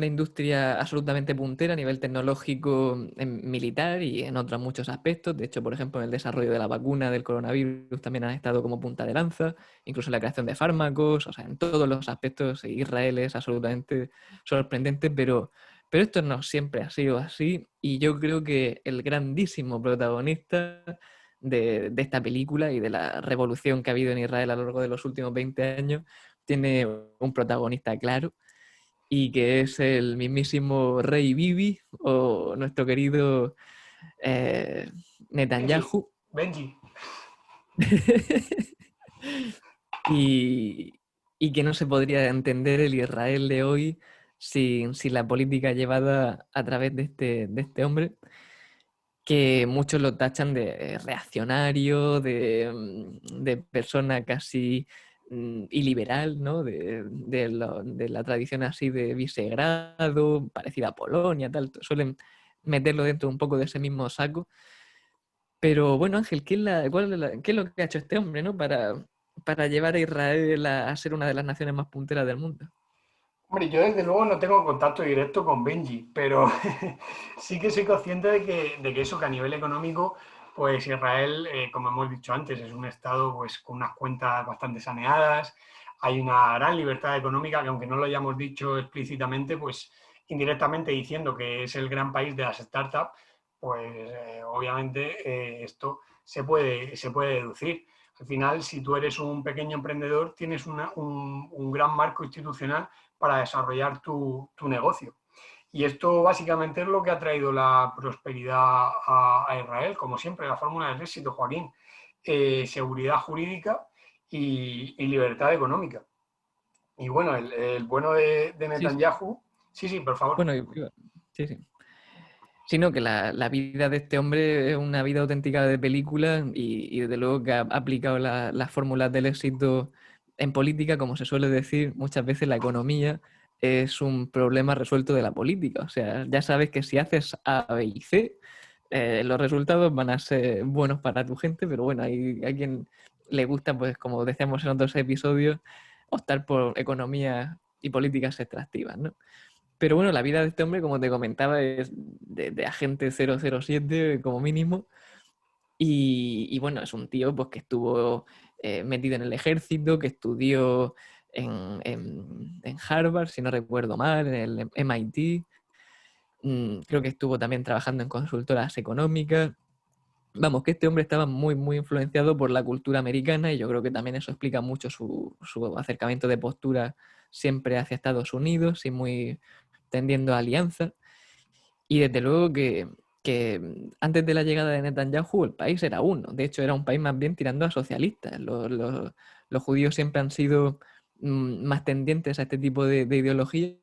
industria absolutamente puntera a nivel tecnológico, militar y en otros muchos aspectos. De hecho, por ejemplo, en el desarrollo de la vacuna del coronavirus también han estado como punta de lanza, incluso en la creación de fármacos, o sea, en todos los aspectos Israel es absolutamente sorprendente, pero esto no siempre ha sido así y yo creo que el grandísimo protagonista de esta película y de la revolución que ha habido en Israel a lo largo de los últimos 20 años tiene un protagonista claro y que es el mismísimo Rey Bibi o nuestro querido eh, Benji, Netanyahu. Benji. y, y que no se podría entender el Israel de hoy sin la política llevada a través de este hombre, que muchos lo tachan de reaccionario, de persona casi iliberal, ¿no? De la tradición así de Visegrado, parecida a Polonia, tal. Suelen meterlo dentro un poco de ese mismo saco. Pero bueno, Ángel, ¿qué es lo que ha hecho este hombre, ¿no? Para llevar a Israel a ser una de las naciones más punteras del mundo. Hombre, yo desde luego no tengo contacto directo con Benji, pero sí que soy consciente de que eso, que a nivel económico, pues Israel, como hemos dicho antes, es un estado pues con unas cuentas bastante saneadas, hay una gran libertad económica que aunque no lo hayamos dicho explícitamente, pues indirectamente diciendo que es el gran país de las startups, pues obviamente esto se puede deducir. Al final, si tú eres un pequeño emprendedor, tienes un gran marco institucional para desarrollar tu negocio. Y esto básicamente es lo que ha traído la prosperidad a Israel, como siempre, la fórmula del éxito, Joaquín. Seguridad jurídica y libertad económica. Y bueno, el bueno de Sí, sí. Netanyahu, sí, sí, por favor. Bueno, sí, sí. Sino que la vida de este hombre es una vida auténtica de película y desde luego que ha aplicado las fórmulas del éxito en política, como se suele decir, muchas veces la economía es un problema resuelto de la política. O sea, ya sabes que si haces A, B y C, los resultados van a ser buenos para tu gente, pero bueno, hay quien le gusta, pues como decíamos en otros episodios, optar por economías y políticas extractivas, ¿no? Pero bueno, la vida de este hombre, como te comentaba, es de agente 007 como mínimo. Y bueno, es un tío pues, que estuvo metido en el ejército, que estudió en Harvard, si no recuerdo mal, en el MIT. Creo que estuvo también trabajando en consultoras económicas. Vamos, que este hombre estaba muy, muy influenciado por la cultura americana y yo creo que también eso explica mucho su acercamiento de postura siempre hacia Estados Unidos y muy tendiendo a alianza. Y desde luego que antes de la llegada de Netanyahu el país era uno. De hecho, era un país más bien tirando a socialista. Los judíos siempre han sido más tendientes a este tipo de ideología,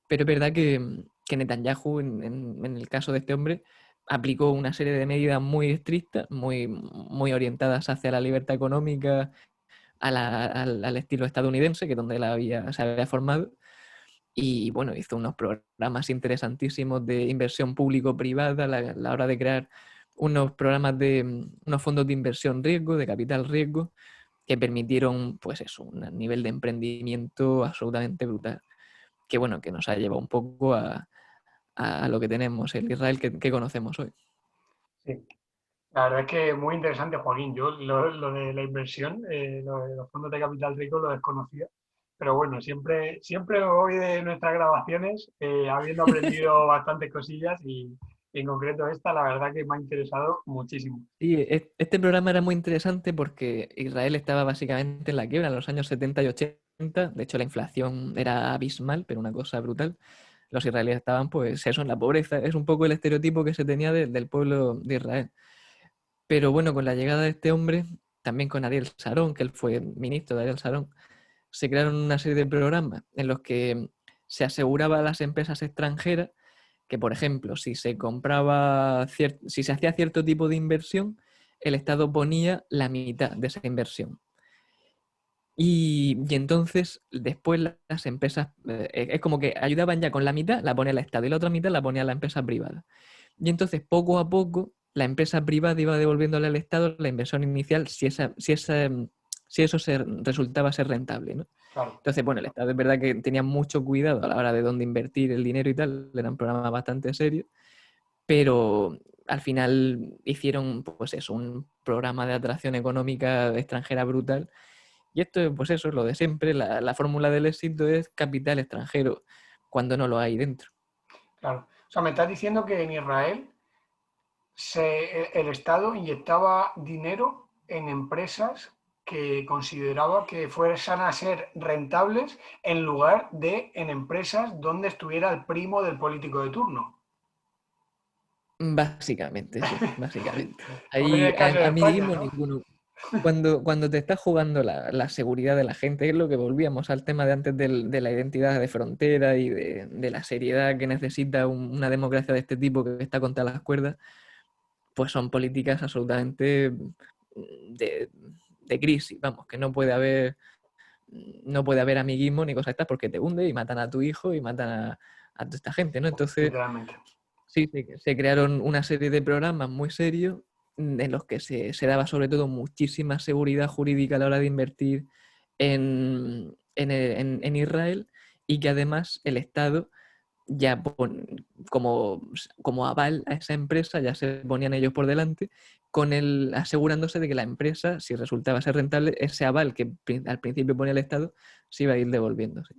pero es verdad que Netanyahu, en el caso de este hombre, aplicó una serie de medidas muy estrictas, muy orientadas hacia la libertad económica, al estilo estadounidense, que es donde se había formado. Y bueno, hizo unos programas interesantísimos de inversión público-privada a la hora de crear unos programas unos fondos de inversión riesgo, de capital riesgo, que permitieron, pues eso, un nivel de emprendimiento absolutamente brutal. Que bueno, que nos ha llevado un poco a lo que tenemos, el Israel que conocemos hoy. Sí. La verdad es que muy interesante, Joaquín. Yo lo de la inversión, lo de los fondos de capital rico lo desconocía. Pero bueno, siempre voy de nuestras grabaciones habiendo aprendido bastantes cosillas y en concreto esta, la verdad que me ha interesado muchísimo. Sí, este programa era muy interesante porque Israel estaba básicamente en la quiebra en los años 70 y 80. De hecho, la inflación era abismal, pero una cosa brutal. Los israelíes estaban, pues, eso, en la pobreza. Es un poco el estereotipo que se tenía del pueblo de Israel. Pero bueno, con la llegada de este hombre, también con Ariel Sharon, que él fue ministro de Ariel Sharon, se crearon una serie de programas en los que se aseguraba a las empresas extranjeras que, por ejemplo, si se hacía cierto tipo de inversión, el Estado ponía la mitad de esa inversión. Y entonces, después las empresas, es como que ayudaban ya con la mitad, la ponía el Estado, y la otra mitad la ponía la empresa privada. Y entonces, poco a poco, la empresa privada iba devolviéndole al Estado la inversión inicial si eso resultaba ser rentable, ¿no? Claro, Entonces, bueno, el Estado es verdad que tenía mucho cuidado a la hora de dónde invertir el dinero y tal, era un programa bastante serio, pero al final hicieron, pues eso, un programa de atracción económica extranjera brutal. Y esto, pues eso es lo de siempre, la fórmula del éxito es capital extranjero, cuando no lo hay dentro. claro. O sea, me estás diciendo que en Israel el Estado inyectaba dinero en empresas que consideraba que fueran a ser rentables en lugar de en empresas donde estuviera el primo del político de turno. Básicamente, sí, básicamente. No sería Ahí el caso de España, amiguismo ¿no? ninguno. Cuando te estás jugando la seguridad de la gente, es lo que volvíamos al tema de antes de la identidad de frontera y de la seriedad que necesita una democracia de este tipo que está contra las cuerdas, pues son políticas absolutamente de, de crisis, vamos, que no puede haber amiguismo ni cosas estas porque te hunde y matan a tu hijo y matan a toda esta gente, ¿no? Entonces, Literalmente. sí, se crearon una serie de programas muy serios en los que se daba sobre todo muchísima seguridad jurídica a la hora de invertir en Israel y que además el Estado ya como aval a esa empresa, ya se ponían ellos por delante, asegurándose de que la empresa, si resultaba ser rentable, ese aval que al principio ponía el Estado, se iba a ir devolviéndose.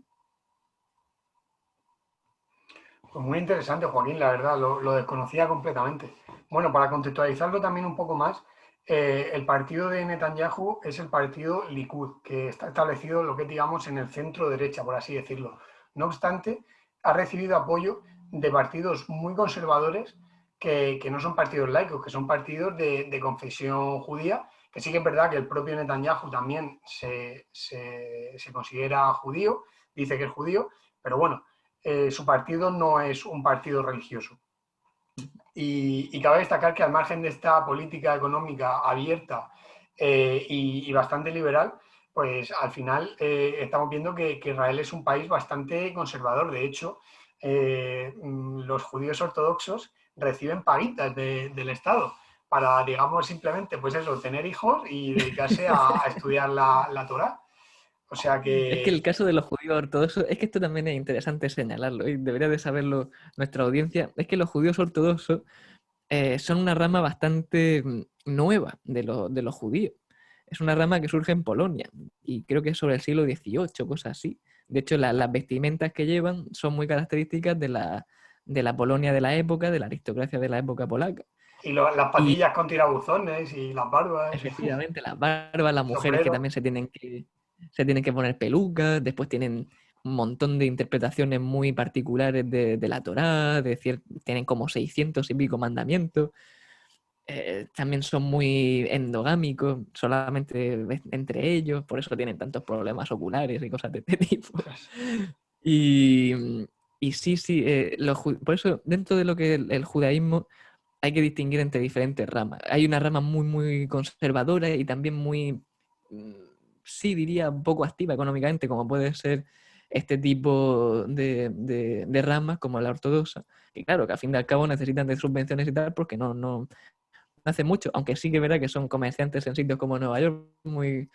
Pues muy interesante, Joaquín, la verdad, lo desconocía completamente. Bueno, para contextualizarlo también un poco más, el partido de Netanyahu es el partido Likud, que está establecido, lo que digamos, en el centro derecha, por así decirlo. No obstante, ha recibido apoyo de partidos muy conservadores que no son partidos laicos, que son partidos de confesión judía, que sí que es verdad que el propio Netanyahu también se considera judío, dice que es judío, pero bueno, su partido no es un partido religioso. Y cabe destacar que al margen de esta política económica abierta y bastante liberal, pues al final estamos viendo que Israel es un país bastante conservador. De hecho, los judíos ortodoxos reciben paguitas del Estado para, digamos, simplemente, pues eso, tener hijos y dedicarse a estudiar la Torá. O sea Es que que, el caso de los judíos ortodoxos, es que esto también es interesante señalarlo y debería de saberlo nuestra audiencia, es que los judíos ortodoxos son una rama bastante nueva de los judíos. Es una rama que surge en Polonia y creo que es sobre el siglo XVIII, cosas así. De hecho, las vestimentas que llevan son muy características de la Polonia de la época, de la aristocracia de la época polaca. las Y patillas con tirabuzones y las barbas, efectivamente, las barbas, las el mujeres que sombrero. también se tienen que poner pelucas, después tienen un montón de interpretaciones muy particulares de la Torá, tienen como 600 y pico mandamientos. También son muy endogámicos, solamente entre ellos, por eso tienen tantos problemas oculares y cosas de este tipo. Y, y sí, sí, por eso dentro de lo que es el judaísmo hay que distinguir entre diferentes ramas. Hay una rama muy, muy conservadora y también muy, mm, sí, diría, un poco activa económicamente, como puede ser este tipo de ramas como la ortodoxa, que claro, que al fin y al cabo necesitan de subvenciones y tal porque no hace mucho, aunque sí que es verdad que son comerciantes en sitios como Nueva York muy,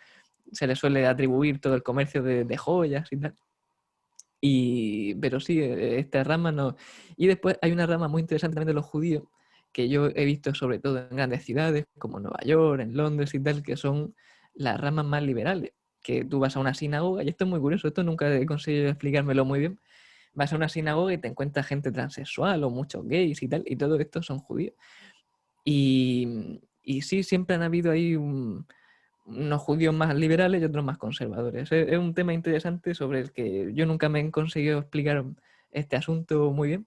se le suele atribuir todo el comercio de joyas y tal. Pero sí, esta rama no. Y después hay una rama muy interesante también de los judíos, que yo he visto sobre todo en grandes ciudades, como Nueva York, en Londres y tal, que son las ramas más liberales. Que tú vas a una sinagoga, y esto es muy curioso, esto nunca he conseguido explicármelo muy bien. Vas a una sinagoga y te encuentras gente transexual o muchos gays y tal, y todo esto son judíos. Y sí, siempre han habido ahí unos judíos más liberales y otros más conservadores. Es un tema interesante sobre el que yo nunca me he conseguido explicar este asunto muy bien,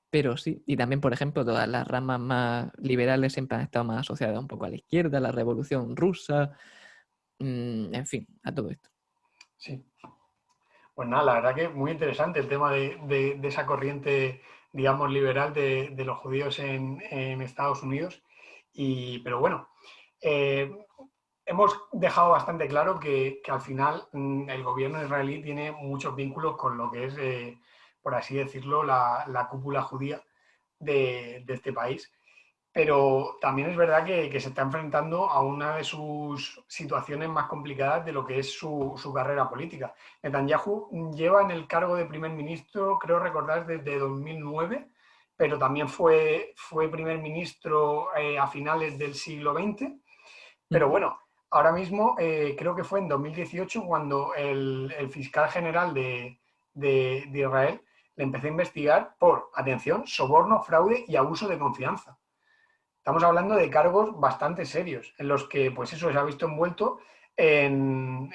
pero sí. Y también, por ejemplo, todas las ramas más liberales siempre han estado más asociadas un poco a la izquierda, a la Revolución Rusa, en fin, a todo esto. Sí. Pues nada, la verdad que muy interesante el tema de esa corriente, digamos, liberal de los judíos en Estados Unidos. Pero bueno, eh, hemos dejado bastante claro que al final el gobierno israelí tiene muchos vínculos con lo que es, por así decirlo, la cúpula judía de este país. Pero también es verdad que se está enfrentando a una de sus situaciones más complicadas de lo que es su carrera política. Netanyahu lleva en el cargo de primer ministro, creo recordar, desde 2009, pero también fue primer ministro a finales del siglo XX. Pero bueno, ahora mismo creo que fue en 2018 cuando el fiscal general de Israel le empezó a investigar por, atención, soborno, fraude y abuso de confianza. Estamos hablando de cargos bastante serios, en los que, pues eso, se ha visto envuelto en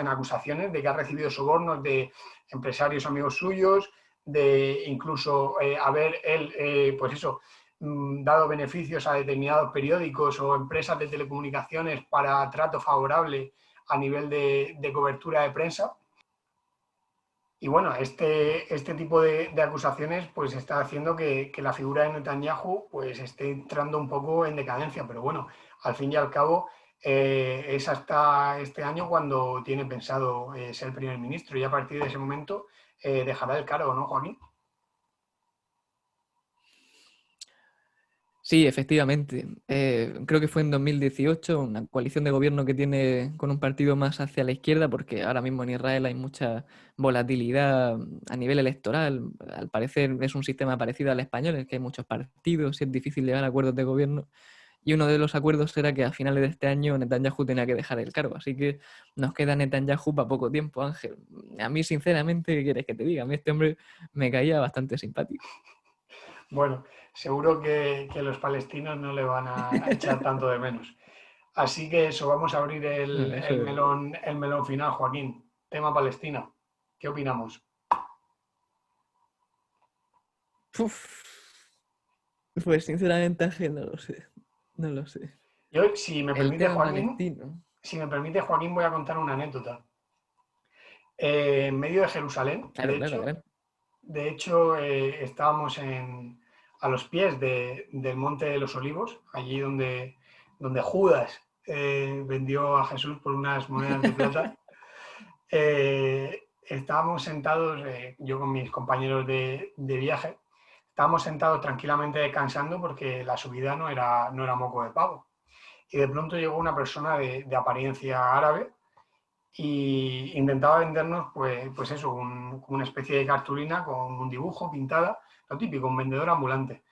acusaciones de que ha recibido sobornos de empresarios amigos suyos, de incluso haber él, pues eso, dado beneficios a determinados periódicos o empresas de telecomunicaciones para trato favorable a nivel de cobertura de prensa. Y bueno, este tipo de acusaciones pues está haciendo que la figura de Netanyahu pues esté entrando un poco en decadencia, pero bueno, al fin y al cabo es hasta este año cuando tiene pensado ser primer ministro y a partir de ese momento dejará el cargo, ¿no, Joaquín? Sí, efectivamente. Creo que fue en 2018 una coalición de gobierno que tiene con un partido más hacia la izquierda, porque ahora mismo en Israel hay mucha volatilidad a nivel electoral. Al parecer es un sistema parecido al español, en el que hay muchos partidos y es difícil llegar a acuerdos de gobierno. Y uno de los acuerdos era que a finales de este año Netanyahu tenía que dejar el cargo. Así que nos queda Netanyahu para poco tiempo, Ángel. A mí, sinceramente, ¿qué quieres que te diga? A mí este hombre me caía bastante simpático. Bueno, seguro que los palestinos no le van a echar tanto de menos. Así que eso, vamos a abrir Eso es verdad. el melón final, Joaquín. Tema Palestina. ¿Qué opinamos? Uf. Pues sinceramente, Ángel, no lo sé. No lo sé. Yo, El tema palestino. si me permite, Joaquín, voy a contar una anécdota. En medio de Jerusalén, Claro, claro, claro. de hecho estábamos a los pies del Monte de los Olivos, allí donde Judas vendió a Jesús por unas monedas de plata. Estábamos sentados, yo con mis compañeros de viaje, estábamos sentados tranquilamente descansando porque la subida no era moco de pavo. Y de pronto llegó una persona de apariencia árabe y intentaba vendernos, pues eso, como una especie de cartulina con un dibujo pintada, lo típico, un vendedor ambulante.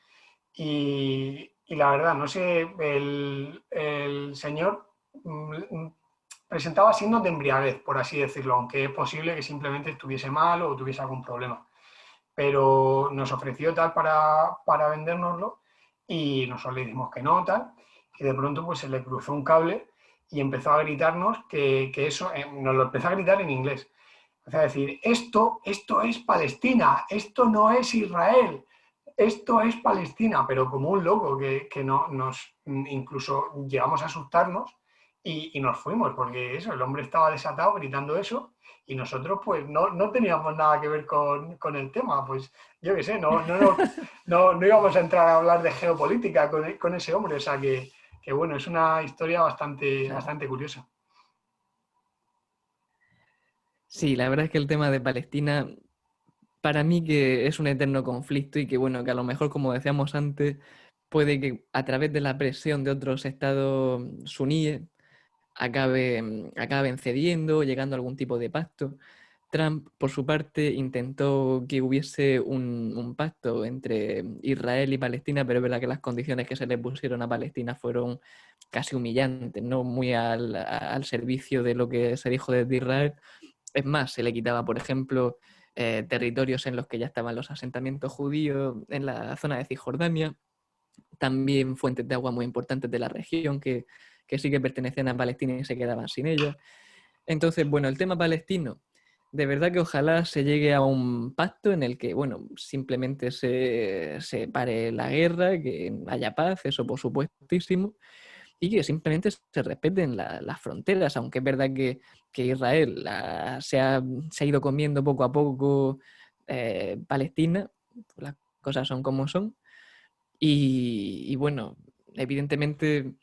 Y la verdad, no sé, el señor presentaba signos de embriaguez, por así decirlo, aunque es posible que simplemente estuviese mal o tuviese algún problema. Pero nos ofreció tal para vendérnoslo y nosotros le dijimos que no, tal, y de pronto pues se le cruzó un cable y empezó a gritarnos que eso, nos lo empezó a gritar en inglés. Empezó a decir, esto es Palestina, esto no es Israel, esto es Palestina, pero como un loco que no, nos incluso llegamos a asustarnos y nos fuimos, porque eso, el hombre estaba desatado gritando eso y nosotros pues no teníamos nada que ver con el tema, pues yo qué sé, no íbamos a entrar a hablar de geopolítica con ese hombre, o sea que bueno, es una historia Claro. bastante curiosa. Sí, la verdad es que el tema de Palestina, para mí que es un eterno conflicto y que bueno, que a lo mejor, como decíamos antes, puede que a través de la presión de otros estados suníes acaben cediendo, llegando a algún tipo de pacto. Trump, por su parte, intentó que hubiese un pacto entre Israel y Palestina, pero es verdad que las condiciones que se le pusieron a Palestina fueron casi humillantes, no muy al servicio de lo que se dijo desde Israel. Es más, se le quitaba, por ejemplo, territorios en los que ya estaban los asentamientos judíos en la zona de Cisjordania, también fuentes de agua muy importantes de la región que sí que pertenecían a Palestina y se quedaban sin ellas. Entonces, bueno, el tema palestino, de verdad que ojalá se llegue a un pacto en el que, bueno, simplemente se pare la guerra, que haya paz, eso por supuestísimo, y que simplemente se respeten las fronteras, aunque es verdad que Israel se ha ido comiendo poco a poco Palestina, las cosas son como son, y bueno, evidentemente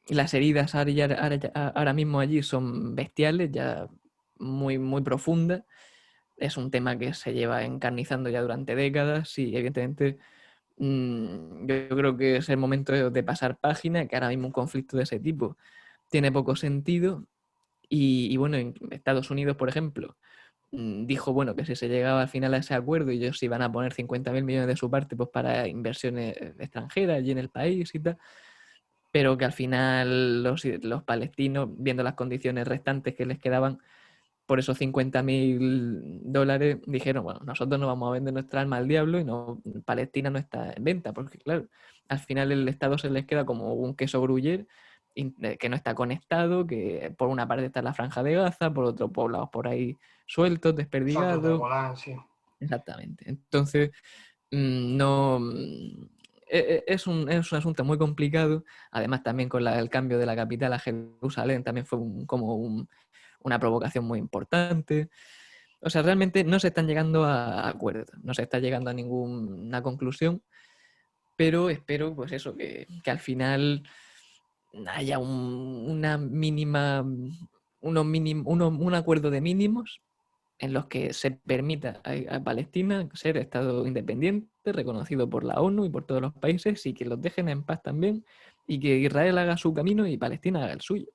las heridas ahora mismo allí son bestiales, ya muy profundas. Es un tema que se lleva encarnizando ya durante décadas y evidentemente yo creo que es el momento de pasar página, que ahora mismo un conflicto de ese tipo tiene poco sentido y bueno, en Estados Unidos, por ejemplo, dijo bueno que si se llegaba al final a ese acuerdo y ellos iban a poner 50.000 millones de su parte pues para inversiones extranjeras allí en el país y tal, pero que al final los palestinos, viendo las condiciones restantes que les quedaban por esos 50.000 dólares, dijeron, bueno, nosotros no vamos a vender nuestra alma al diablo y no, Palestina no está en venta, porque claro, al final el Estado se les queda como un queso gruyer que no está conectado, que por una parte está la Franja de Gaza, por otro poblados por ahí sueltos, Saltos del desperdigados. Golán, sí. Exactamente. Entonces, no... es un asunto muy complicado, además también con el cambio de la capital a Jerusalén también fue una provocación muy importante. O sea, realmente no se están llegando a acuerdos, no se está llegando a ninguna conclusión, pero espero, pues eso, que al final haya una mínima, un acuerdo de mínimos en los que se permita a Palestina ser Estado independiente, reconocido por la ONU y por todos los países, y que los dejen en paz también, y que Israel haga su camino y Palestina haga el suyo.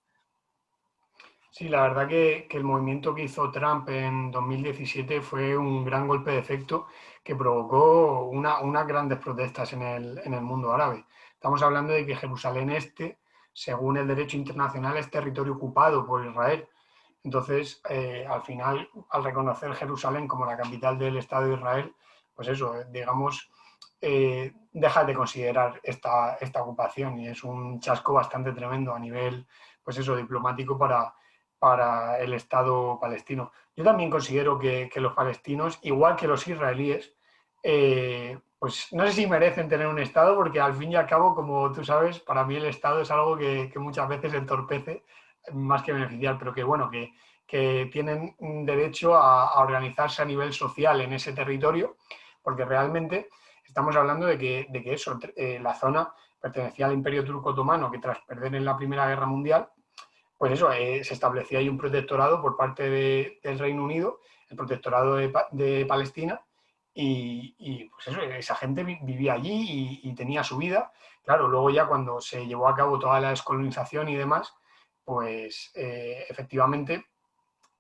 Sí, la verdad que el movimiento que hizo Trump en 2017 fue un gran golpe de efecto que provocó unas grandes protestas en el mundo árabe. Estamos hablando de que Jerusalén Este, según el derecho internacional, es territorio ocupado por Israel. Entonces, al final, al reconocer Jerusalén como la capital del Estado de Israel, pues eso, digamos, deja de considerar esta ocupación y es un chasco bastante tremendo a nivel, pues eso, diplomático para el Estado palestino. Yo también considero que los palestinos, igual que los israelíes, pues no sé si merecen tener un Estado, porque al fin y al cabo, como tú sabes, para mí el Estado es algo que muchas veces entorpece más que beneficiar, pero que bueno, que tienen derecho a organizarse a nivel social en ese territorio, porque realmente estamos hablando de que eso, la zona pertenecía al Imperio Turco Otomano, que tras perder en la Primera Guerra Mundial, pues eso, se establecía ahí un protectorado por parte del Reino Unido, el protectorado de Palestina, y, pues eso, esa gente vivía allí y tenía su vida. Claro, luego ya cuando se llevó a cabo toda la descolonización y demás, pues efectivamente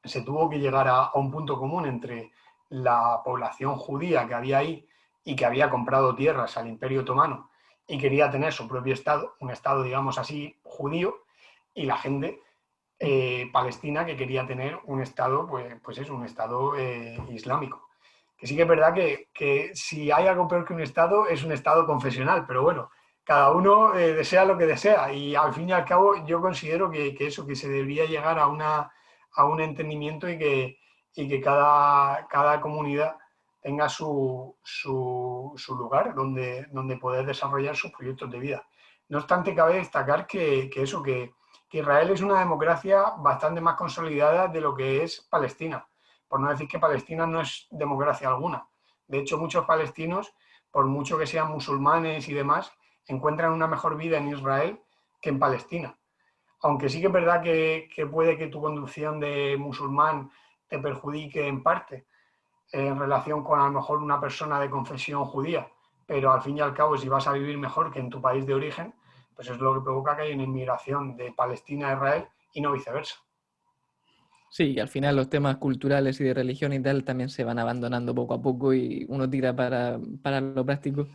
se tuvo que llegar a un punto común entre la población judía que había ahí y que había comprado tierras al Imperio Otomano y quería tener su propio Estado, un Estado, digamos así, judío, y la gente palestina que quería tener un Estado, pues es un Estado islámico. Que sí que es verdad que si hay algo peor que un Estado, es un Estado confesional, pero bueno, cada uno desea lo que desea y al fin y al cabo yo considero que eso, que se debería llegar a un entendimiento y que cada comunidad tenga su lugar donde poder desarrollar sus proyectos de vida. No obstante, cabe destacar que Israel es una democracia bastante más consolidada de lo que es Palestina, por no decir que Palestina no es democracia alguna. De hecho, muchos palestinos, por mucho que sean musulmanes y demás, encuentran una mejor vida en Israel que en Palestina. Aunque sí que es verdad que puede que tu conducción de musulmán te perjudique en parte en relación con a lo mejor una persona de confesión judía, pero al fin y al cabo si vas a vivir mejor que en tu país de origen, pues es lo que provoca que haya una inmigración de Palestina a Israel y no viceversa. Sí, al final los temas culturales y de religión y tal también se van abandonando poco a poco y uno tira para lo práctico.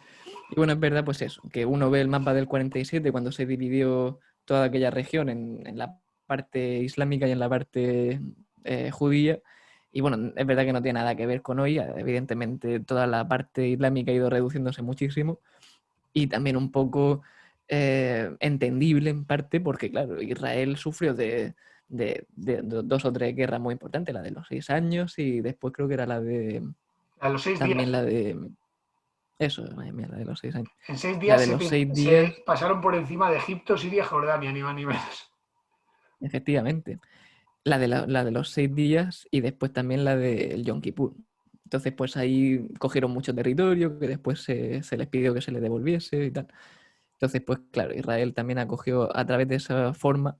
Y bueno, es verdad pues eso, que uno ve el mapa del 47 cuando se dividió toda aquella región en la parte islámica y en la parte judía. Y bueno, es verdad que no tiene nada que ver con hoy. Evidentemente toda la parte islámica ha ido reduciéndose muchísimo y también un poco entendible en parte porque, claro, Israel sufrió de dos o tres guerras muy importantes, la de los 6 años y después creo que era la de, A los 6 días, también la de, eso, madre mía, la de los 6 años, en seis la días de se, los 6 días, se pasaron por encima de Egipto, Siria y Jordania, ni más ni menos. efectivamente, la de los 6 días y después también la del Yom Kippur. Entonces, pues ahí cogieron mucho territorio que después se les pidió que se les devolviese y tal. Entonces, pues claro, Israel también acogió a través de esa forma,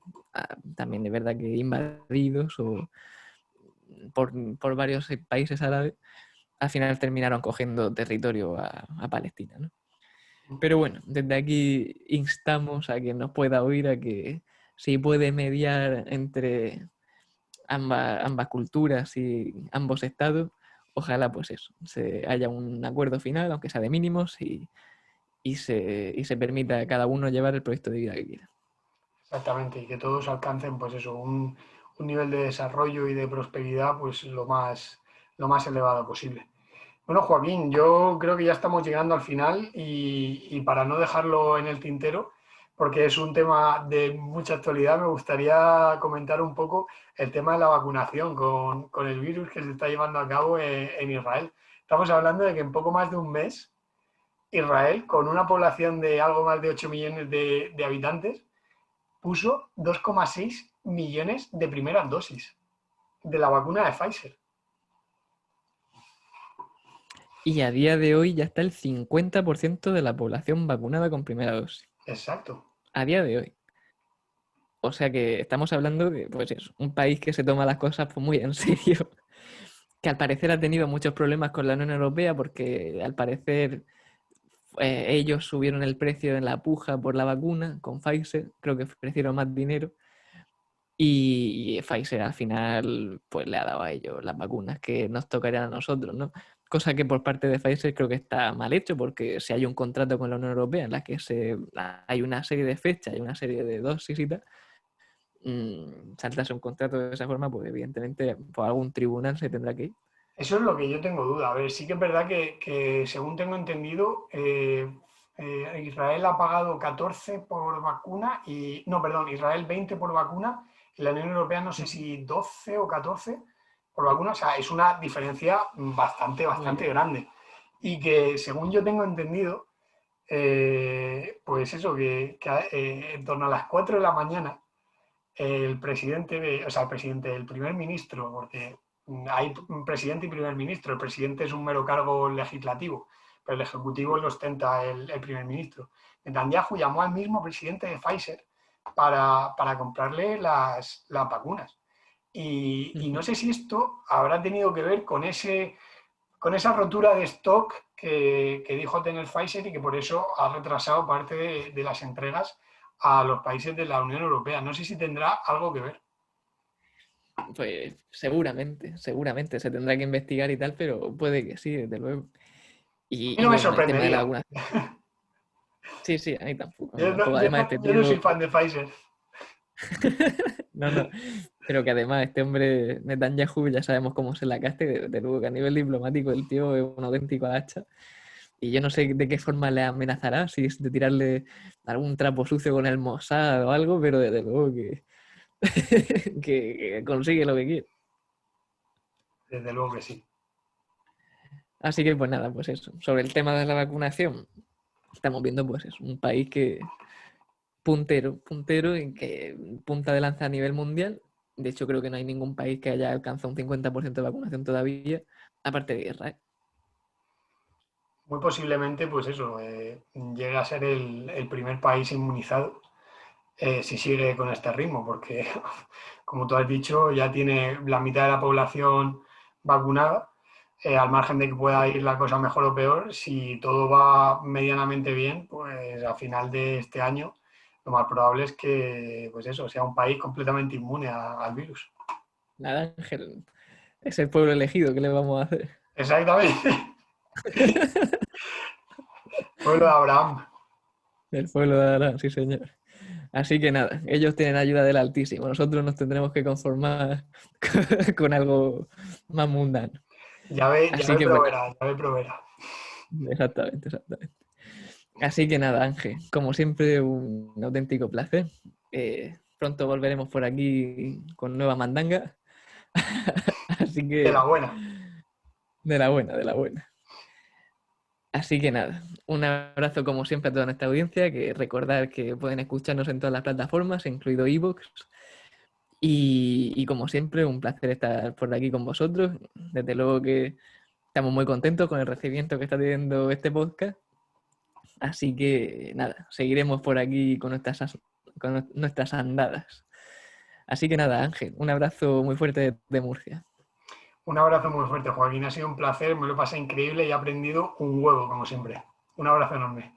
también es verdad que invadidos o por varios países árabes, al final terminaron cogiendo territorio a Palestina, ¿no? Pero bueno, desde aquí instamos a quien nos pueda oír a que si puede mediar entre ambas culturas y ambos estados, ojalá pues eso, haya un acuerdo final, aunque sea de mínimos, y se permita a cada uno llevar el proyecto de vida que quiera. Exactamente, y que todos alcancen pues eso, un nivel de desarrollo y de prosperidad pues lo más elevado posible. Bueno, Joaquín, yo creo que ya estamos llegando al final y para no dejarlo en el tintero, porque es un tema de mucha actualidad, me gustaría comentar un poco el tema de la vacunación con el virus que se está llevando a cabo en Israel. Estamos hablando de que en poco más de un mes, Israel, con una población de algo más de 8 millones de habitantes, puso 2,6 millones de primeras dosis de la vacuna de Pfizer. Y a día de hoy ya está el 50% de la población vacunada con primera dosis. Exacto. A día de hoy. O sea que estamos hablando de, pues eso, un país que se toma las cosas pues, muy en serio, que al parecer ha tenido muchos problemas con la Unión Europea porque al parecer ellos subieron el precio en la puja por la vacuna con Pfizer, creo que ofrecieron más dinero y Pfizer al final pues le ha dado a ellos las vacunas que nos tocarían a nosotros, ¿no? Cosa que por parte de Pfizer creo que está mal hecho porque si hay un contrato con la Unión Europea en la que hay una serie de fechas, hay una serie de dosis y tal, saltarse un contrato de esa forma, pues evidentemente por algún tribunal se tendrá que ir. Eso es lo que yo tengo duda. A ver, sí que es verdad que según tengo entendido, Israel ha pagado 14 por vacuna y, no, perdón, Israel 20 por vacuna y la Unión Europea no sé si 12 o 14 por vacuna. O sea, es una diferencia Muy bastante bien. grande. Y que según yo tengo entendido, pues eso, en torno a las 4 de la mañana el primer ministro, porque hay un presidente y primer ministro, el presidente es un mero cargo legislativo, pero el ejecutivo lo ostenta el primer ministro. Netanyahu llamó al mismo presidente de Pfizer para comprarle las vacunas. Y no sé si esto habrá tenido que ver con esa rotura de stock que dijo tener Pfizer y que por eso ha retrasado parte de las entregas a los países de la Unión Europea. No sé si tendrá algo que ver. Pues seguramente se tendrá que investigar y tal, pero puede que sí, desde luego. A mí Y no me bueno, el tema de la sorprendería. vacunación. Sí, sí, a mí Yo no, tampoco. Además, este yo no soy tío, fan de Pfizer. no, pero que además este hombre, Netanyahu, ya sabemos cómo se la caste, de luego que a nivel diplomático el tío es un auténtico hacha. Y yo no sé de qué forma le amenazará, si es de tirarle algún trapo sucio con el Mossad o algo, pero desde luego que, que consigue lo que quiere. Desde luego que sí. Así que pues nada, pues eso. Sobre el tema de la vacunación, estamos viendo pues eso, un país que puntero en que punta de lanza a nivel mundial. De hecho, creo que no hay ningún país que haya alcanzado un 50% de vacunación todavía, aparte de Israel. Muy posiblemente, pues eso, llegue a ser el primer país inmunizado si sigue con este ritmo, porque, como tú has dicho, ya tiene la mitad de la población vacunada, al margen de que pueda ir la cosa mejor o peor, si todo va medianamente bien, pues a final de este año lo más probable es que, pues eso, sea un país completamente inmune al virus. Nada, Ángel, es el pueblo elegido, ¿qué le vamos a hacer? Exactamente. Pueblo de Abraham. El pueblo de Arán, sí, señor. Así que nada, ellos tienen ayuda del Altísimo. Nosotros nos tendremos que conformar con algo más mundano. Ya Así me que bueno, proveerá, ya me proveerá. exactamente, exactamente. Así que nada, Ángel, como siempre, un auténtico placer. Pronto volveremos por aquí con nueva mandanga. Así De la que, buena. de la buena, de la buena. Así que nada, un abrazo como siempre a toda nuestra audiencia, que recordar que pueden escucharnos en todas las plataformas, incluido iVoox. Y como siempre, un placer estar por aquí con vosotros. Desde luego que estamos muy contentos con el recibimiento que está teniendo este podcast. Así que nada, seguiremos por aquí con nuestras andadas. Así que nada, Ángel, un abrazo muy fuerte de Murcia. Un abrazo muy fuerte, Joaquín. Ha sido un placer, me lo pasé increíble y he aprendido un huevo, como siempre. Un abrazo enorme.